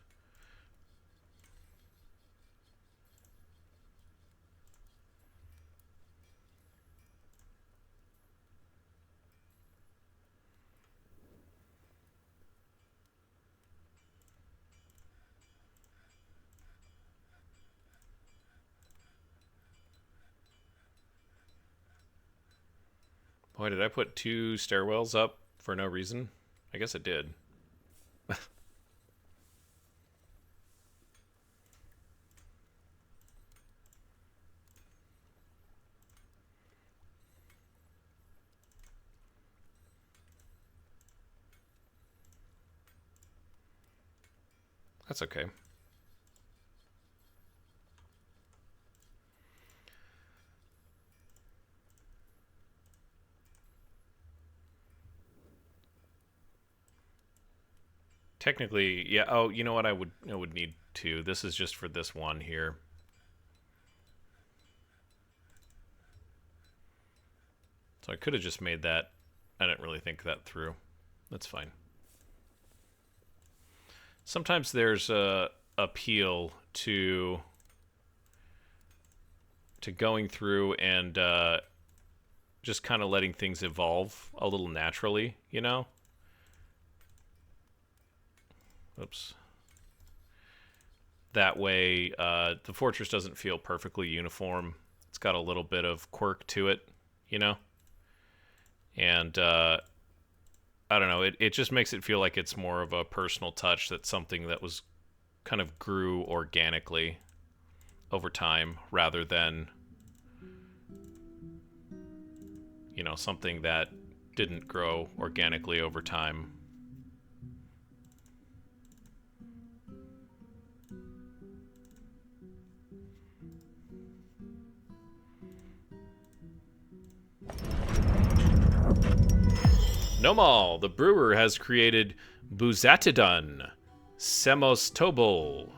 Boy, did I put 2 stairwells up for no reason? I guess I did. That's okay. Technically, yeah. Oh, you know what? I would need 2. This is just for this one here. So I could have just made that. I didn't really think that through. That's fine. Sometimes there's a appeal to going through and just kind of letting things evolve a little naturally, you know? Oops. That way, the fortress doesn't feel perfectly uniform. It's got a little bit of quirk to it, you know? And, I don't know, it just makes it feel like it's more of a personal touch, that's something that was kind of grew organically over time rather than, you know, something that didn't grow organically over time. Nomal, the brewer, has created Buzatidun Semostobol,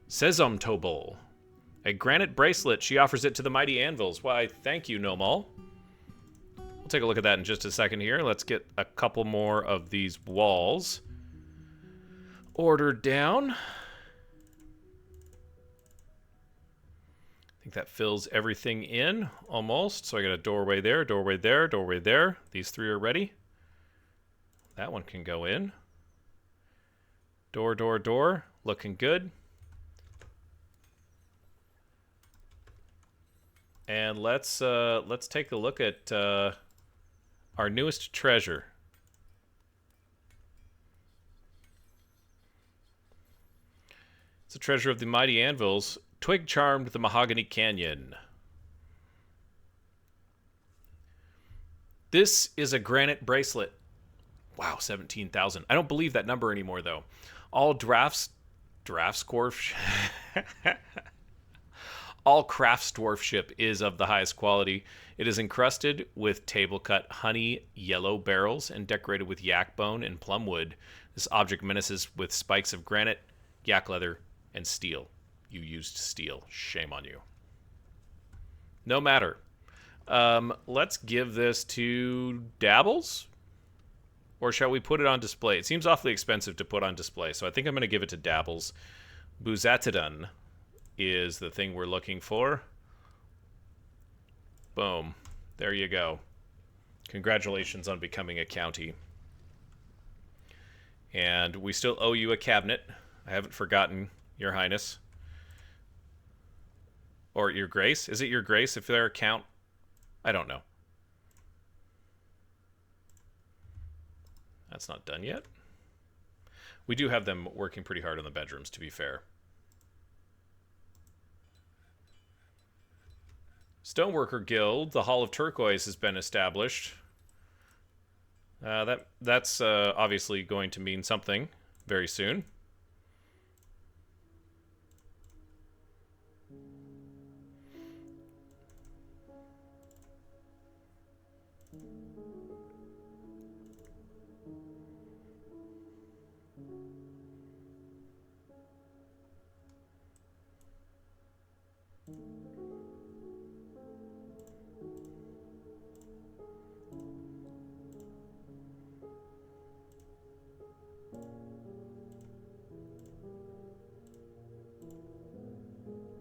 Sesomtobol, a granite bracelet. She offers it to the mighty anvils. Why, thank you, Nomal. We'll take a look at that in just a second here. Let's get a couple more of these walls ordered down. I think that fills everything in, almost. So I got a doorway there, doorway there, doorway there. These three are ready. That one can go in. Door, door, door. Looking good. And let's take a look at our newest treasure. It's a treasure of the mighty anvils. Twig charmed the Mahogany Canyon. This is a granite bracelet. Wow, 17,000. I don't believe that number anymore, though. All drafts dwarf. All crafts dwarfship is of the highest quality. It is encrusted with table-cut honey yellow barrels and decorated with yak bone and plum wood. This object menaces with spikes of granite, yak leather, and steel. You used steel. Shame on you. No matter. Let's give this to Dabbles. Or shall we put it on display? It seems awfully expensive to put on display, so I think I'm going to give it to Dabbles. Buzatidun is the thing we're looking for. Boom. There you go. Congratulations on becoming a county. And we still owe you a cabinet. I haven't forgotten, Your Highness. Or Your Grace. Is it Your Grace if they're a count? I don't know. That's not done yet. We do have them working pretty hard on the bedrooms, to be fair. Stoneworker Guild, the Hall of Turquoise, has been established. That's obviously going to mean something very soon.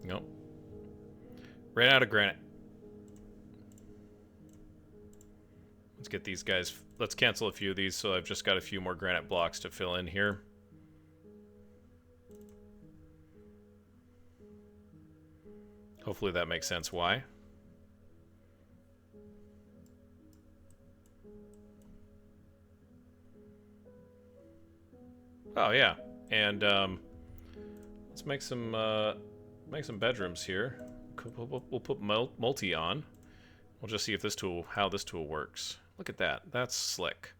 Nope. Ran out of granite. Let's get these guys. Let's cancel a few of these so I've just got a few more granite blocks to fill in here. Hopefully that makes sense why. Oh yeah, and let's make some bedrooms here. We'll put multi on. We'll just see if how this tool works. Look at that. That's slick.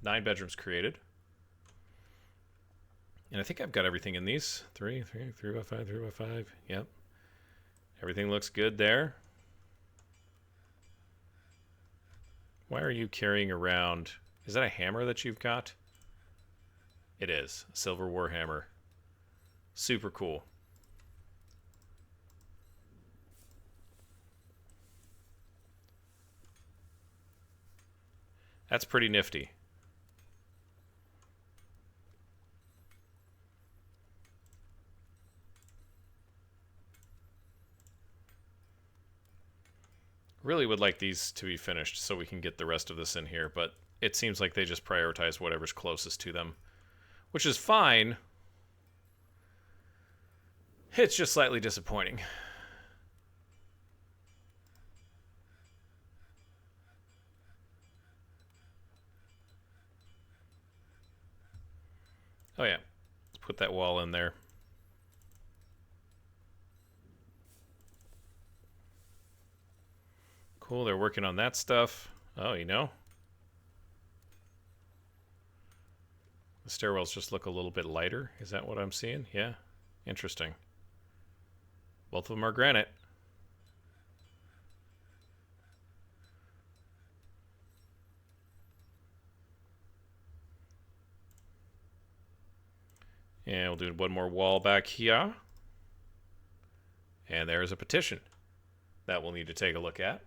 9 bedrooms created. And I think I've got everything in these. 3 by 5, 3 by 5. Yep. Everything looks good there. Why are you carrying around... Is that a hammer that you've got? It is. A silver war hammer. Super cool. That's pretty nifty. Really would like these to be finished so we can get the rest of this in here, but it seems like they just prioritize whatever's closest to them, which is fine. It's just slightly disappointing. Oh yeah, let's put that wall in there. Cool, they're working on that stuff. Oh, you know? The stairwells just look a little bit lighter. Is that what I'm seeing? Yeah. Interesting. Both of them are granite. And we'll do one more wall back here. And there's a petition that we'll need to take a look at.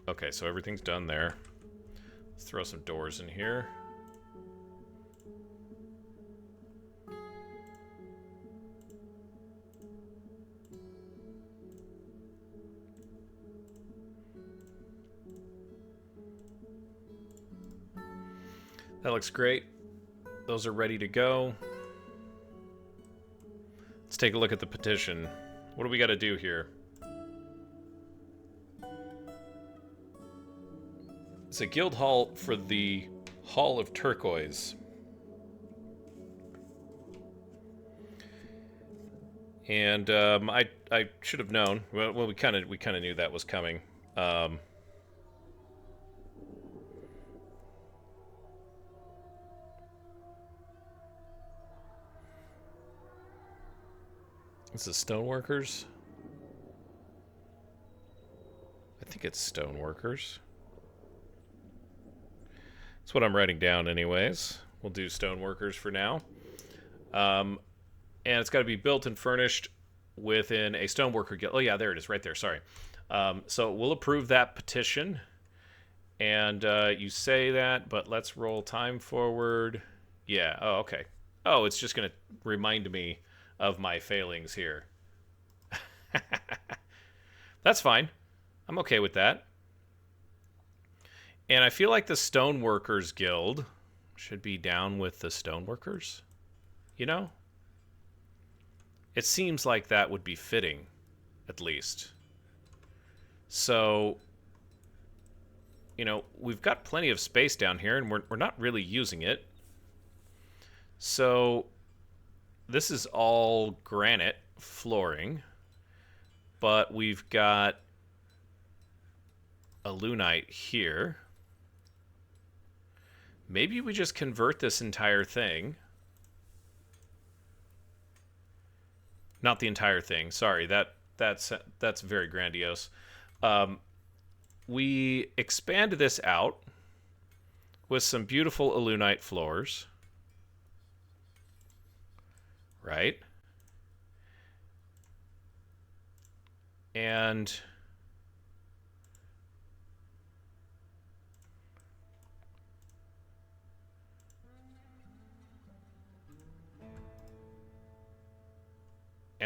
Okay, so everything's done there. Let's throw some doors in here. That looks great. Those are ready to go. Let's take a look at the petition. What do we got to do here? It's a guild hall for the Hall of Turquoise. And I should have known. Well, we kind of knew that was coming. This is stoneworkers. I think it's stoneworkers. That's what I'm writing down anyways. We'll do stoneworkers for now. And it's got to be built and furnished within a stoneworker guild. Oh yeah, there it is, right there, sorry. So we'll approve that petition. And you say that, but let's roll time forward. Yeah, oh, okay. Oh, it's just going to remind me of my failings here. That's fine. I'm okay with that. And I feel like the Stoneworkers Guild should be down with the Stoneworkers. You know? It seems like that would be fitting, at least. So, you know, we've got plenty of space down here, and we're not really using it. So, this is all granite flooring. But we've got a lunite here. Maybe we just convert this entire thing. Not the entire thing. Sorry, that's very grandiose. We expand this out with some beautiful alunite floors. Right? And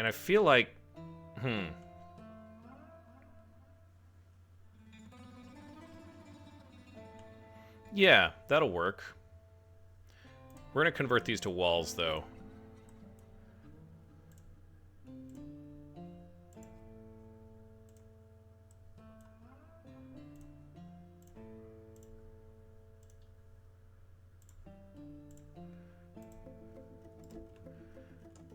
I feel like, yeah, that'll work. We're going to convert these to walls, though.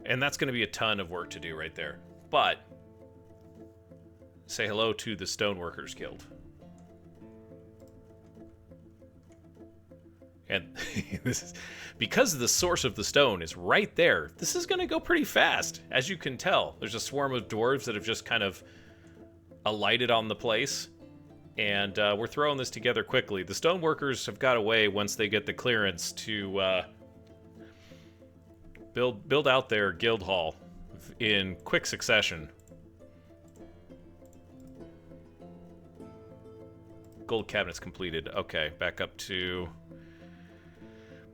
And that's going to be a ton of work to do right there. But say hello to the Stoneworkers Guild. And this is because the source of the stone is right there. This is going to go pretty fast, as you can tell. There's a swarm of dwarves that have just kind of alighted on the place. And we're throwing this together quickly. The Stoneworkers have got away once they get the clearance to build out their guild hall in quick succession. Gold cabinets completed. Okay, back up to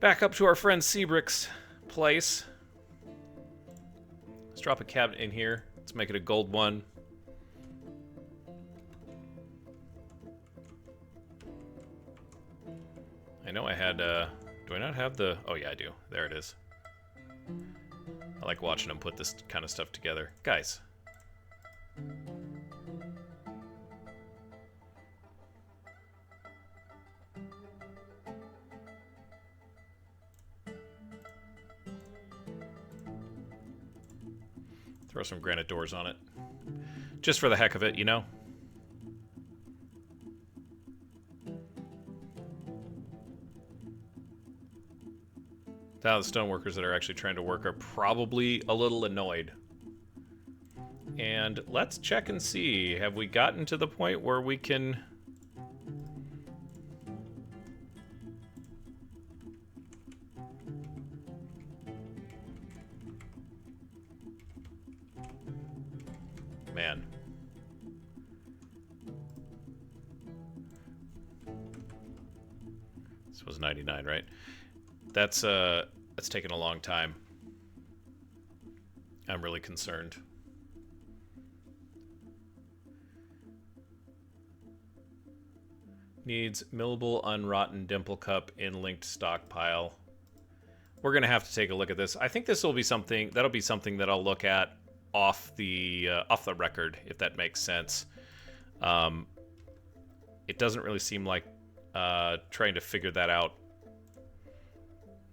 our friend Civic's place. Let's drop a cabinet in here. Let's make it a gold one. I know I had Do I not have the... Oh, yeah, I do. There it is. I like watching them put this kind of stuff together. Guys. Throw some granite doors on it. Just for the heck of it, you know? Now the stoneworkers that are actually trying to work are probably a little annoyed. And let's check and see. Have we gotten to the point where we can... Man. This was 99, right? That's taken a long time. I'm really concerned. Needs millable unrotten dimple cup in linked stockpile. We're gonna have to take a look at this. I think this will be something that I'll look at off the record, if that makes sense. It doesn't really seem like trying to figure that out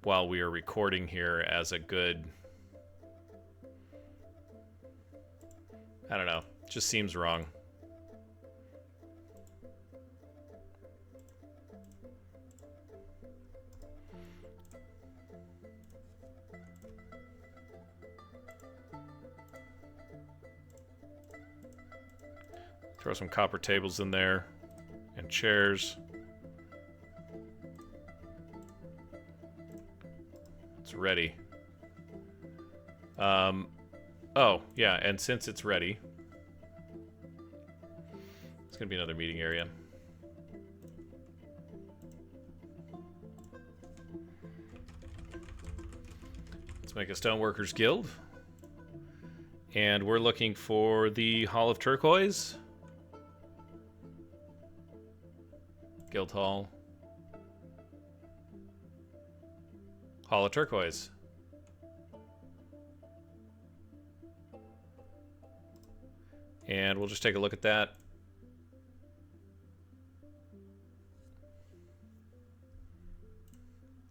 while we are recording here as a good... I don't know. Just seems wrong. Throw some copper tables in there and chairs. It's ready. Oh, yeah, and since it's ready, it's going to be another meeting area. Let's make a Stoneworkers Guild. And we're looking for the Hall of Turquoise. Guild Hall. Hall of Turquoise. And we'll just take a look at that.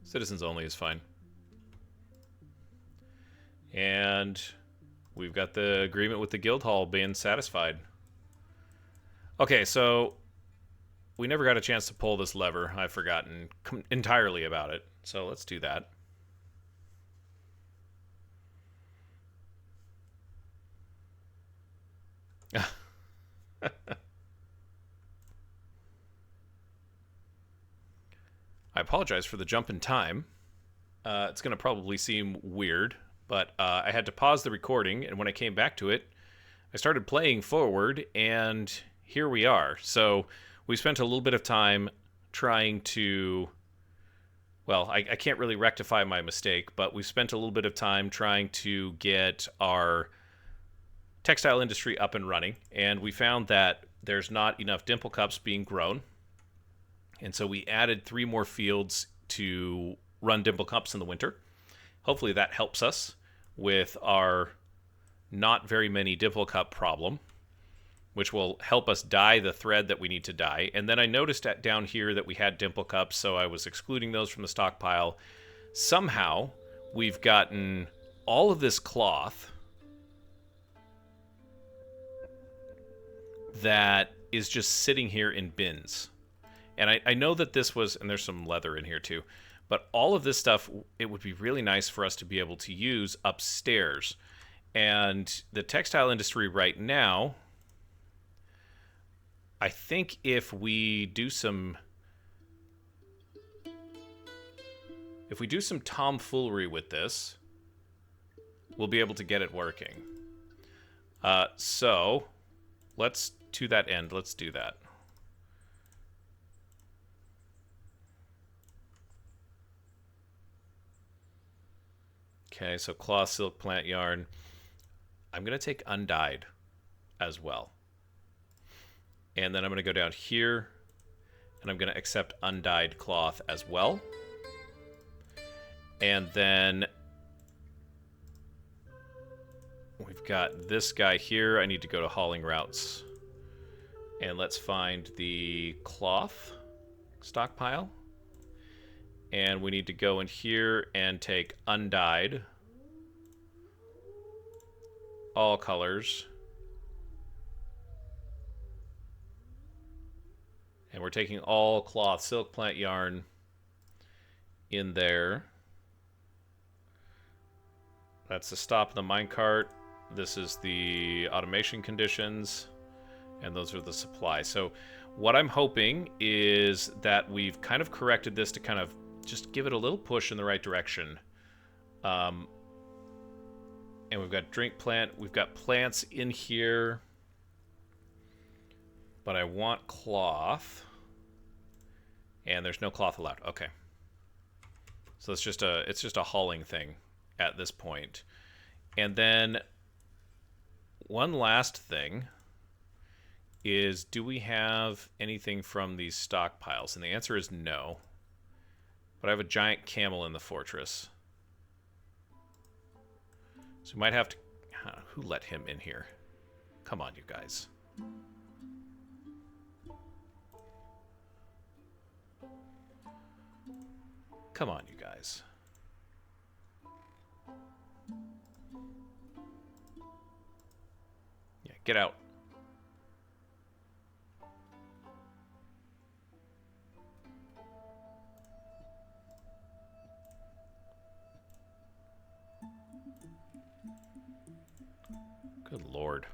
Citizens only is fine. And we've got the agreement with the guild hall being satisfied. Okay, so we never got a chance to pull this lever. I've forgotten entirely about it. So let's do that. I apologize for the jump in time. It's going to probably seem weird, but I had to pause the recording, and when I came back to it, I started playing forward, and here we are. So we spent a little bit of time trying to... Well, I can't really rectify my mistake, but we spent a little bit of time trying to get our textile industry up and running, and we found that there's not enough dimple cups being grown, and so we added 3 more fields to run dimple cups in the winter. Hopefully that helps us with our not very many dimple cup problem, which will help us dye the thread that we need to dye. And then I noticed down here that we had dimple cups, so I was excluding those from the stockpile. Somehow we've gotten all of this cloth that is just sitting here in bins. And I know that this was, and there's some leather in here too, but all of this stuff, it would be really nice for us to be able to use upstairs. And the textile industry right now, I think if we do some tomfoolery with this, we'll be able to get it working. So let's, to that end, let's do that. Okay, so cloth, silk, plant yarn. I'm going to take undyed as well. And then I'm going to go down here, and I'm going to accept undyed cloth as well. And then we've got this guy here. I need to go to hauling routes. And let's find the cloth stockpile. And we need to go in here and take undyed. All colors. And we're taking all cloth, silk, plant, yarn in there. That's the stop in the minecart. This is the automation conditions. And those are the supplies. So what I'm hoping is that we've kind of corrected this to kind of just give it a little push in the right direction. And we've got drink plant. We've got plants in here. But I want cloth. And there's no cloth allowed. Okay. So it's just a hauling thing at this point. And then one last thing is, do we have anything from these stockpiles? And the answer is no. But I have a giant camel in the fortress. So we might have to... who let him in here? Come on, you guys. Come on, you guys. Yeah, get out. Good Lord.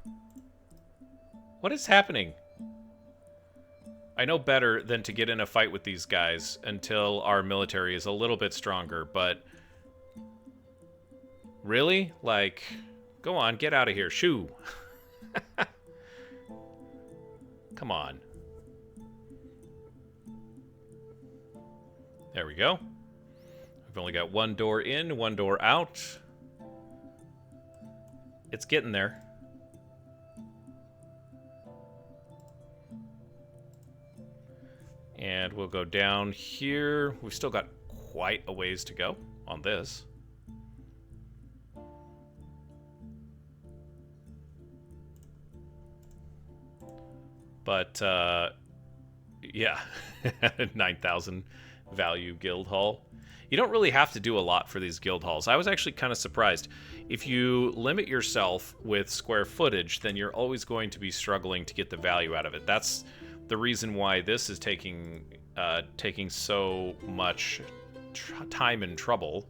What is happening? I know better than to get in a fight with these guys until our military is a little bit stronger, but... Really? Like, go on, get out of here. Shoo! Come on. There we go. We've only got one door in, one door out. It's getting there. And we'll go down here. We've still got quite a ways to go on this. But, yeah. 9,000 value guild hall. You don't really have to do a lot for these guild halls. I was actually kind of surprised. If you limit yourself with square footage, then you're always going to be struggling to get the value out of it. That's the reason why this is taking so much time and trouble,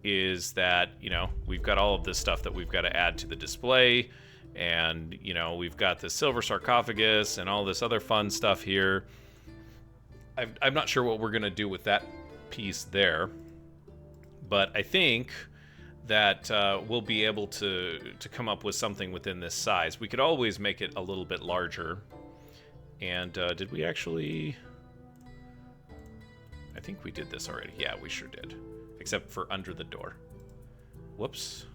is that, you know, we've got all of this stuff that we've got to add to the display, and, you know, we've got the silver sarcophagus and all this other fun stuff here. I'm not sure what we're going to do with that piece there, but I think that we'll be able to come up with something within this size. We could always make it a little bit larger. And did we actually... I think we did this already. Yeah, we sure did. Except for under the door. Whoops.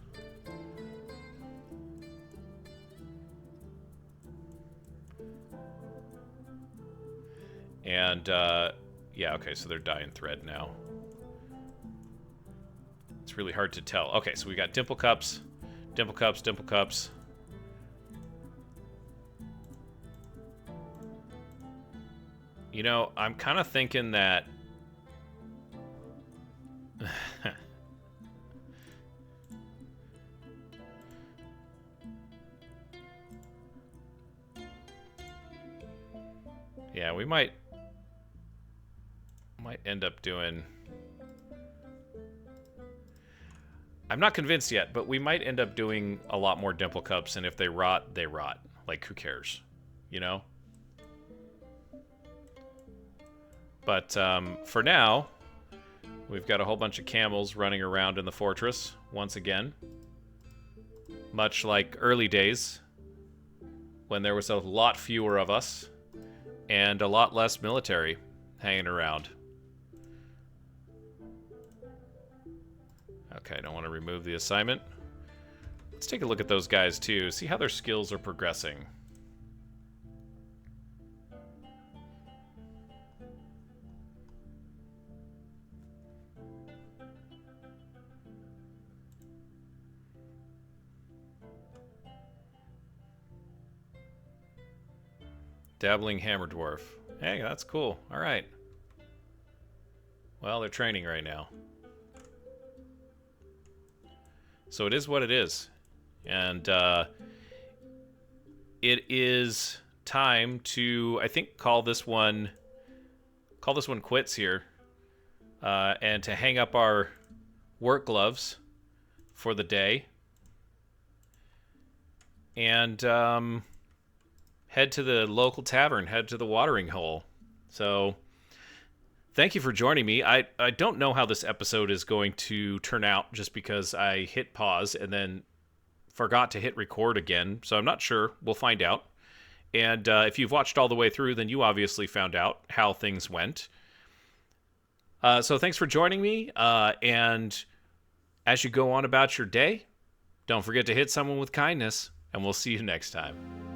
And, yeah, okay, so they're dye and thread now. It's really hard to tell. Okay, so we got dimple cups, dimple cups, dimple cups. You know, I'm kind of thinking that... yeah, we might end up doing... I'm not convinced yet, but we might end up doing a lot more dimple cups, and if they rot, they rot. Like, who cares? You know? But for now, we've got a whole bunch of camels running around in the fortress once again. Much like early days, when there was a lot fewer of us and a lot less military hanging around. Okay, I don't want to remove the assignment. Let's take a look at those guys too, see how their skills are progressing. Dabbling hammer dwarf. Hey, that's cool. All right. Well, they're training right now. So it is what it is. And it is time to, I think, call this one quits here. And to hang up our work gloves for the day. And head to the local tavern, head to the watering hole. So thank you for joining me. I don't know how this episode is going to turn out just because I hit pause and then forgot to hit record again. So I'm not sure. We'll find out. And if you've watched all the way through, then you obviously found out how things went. So thanks for joining me. And as you go on about your day, don't forget to hit someone with kindness, and we'll see you next time.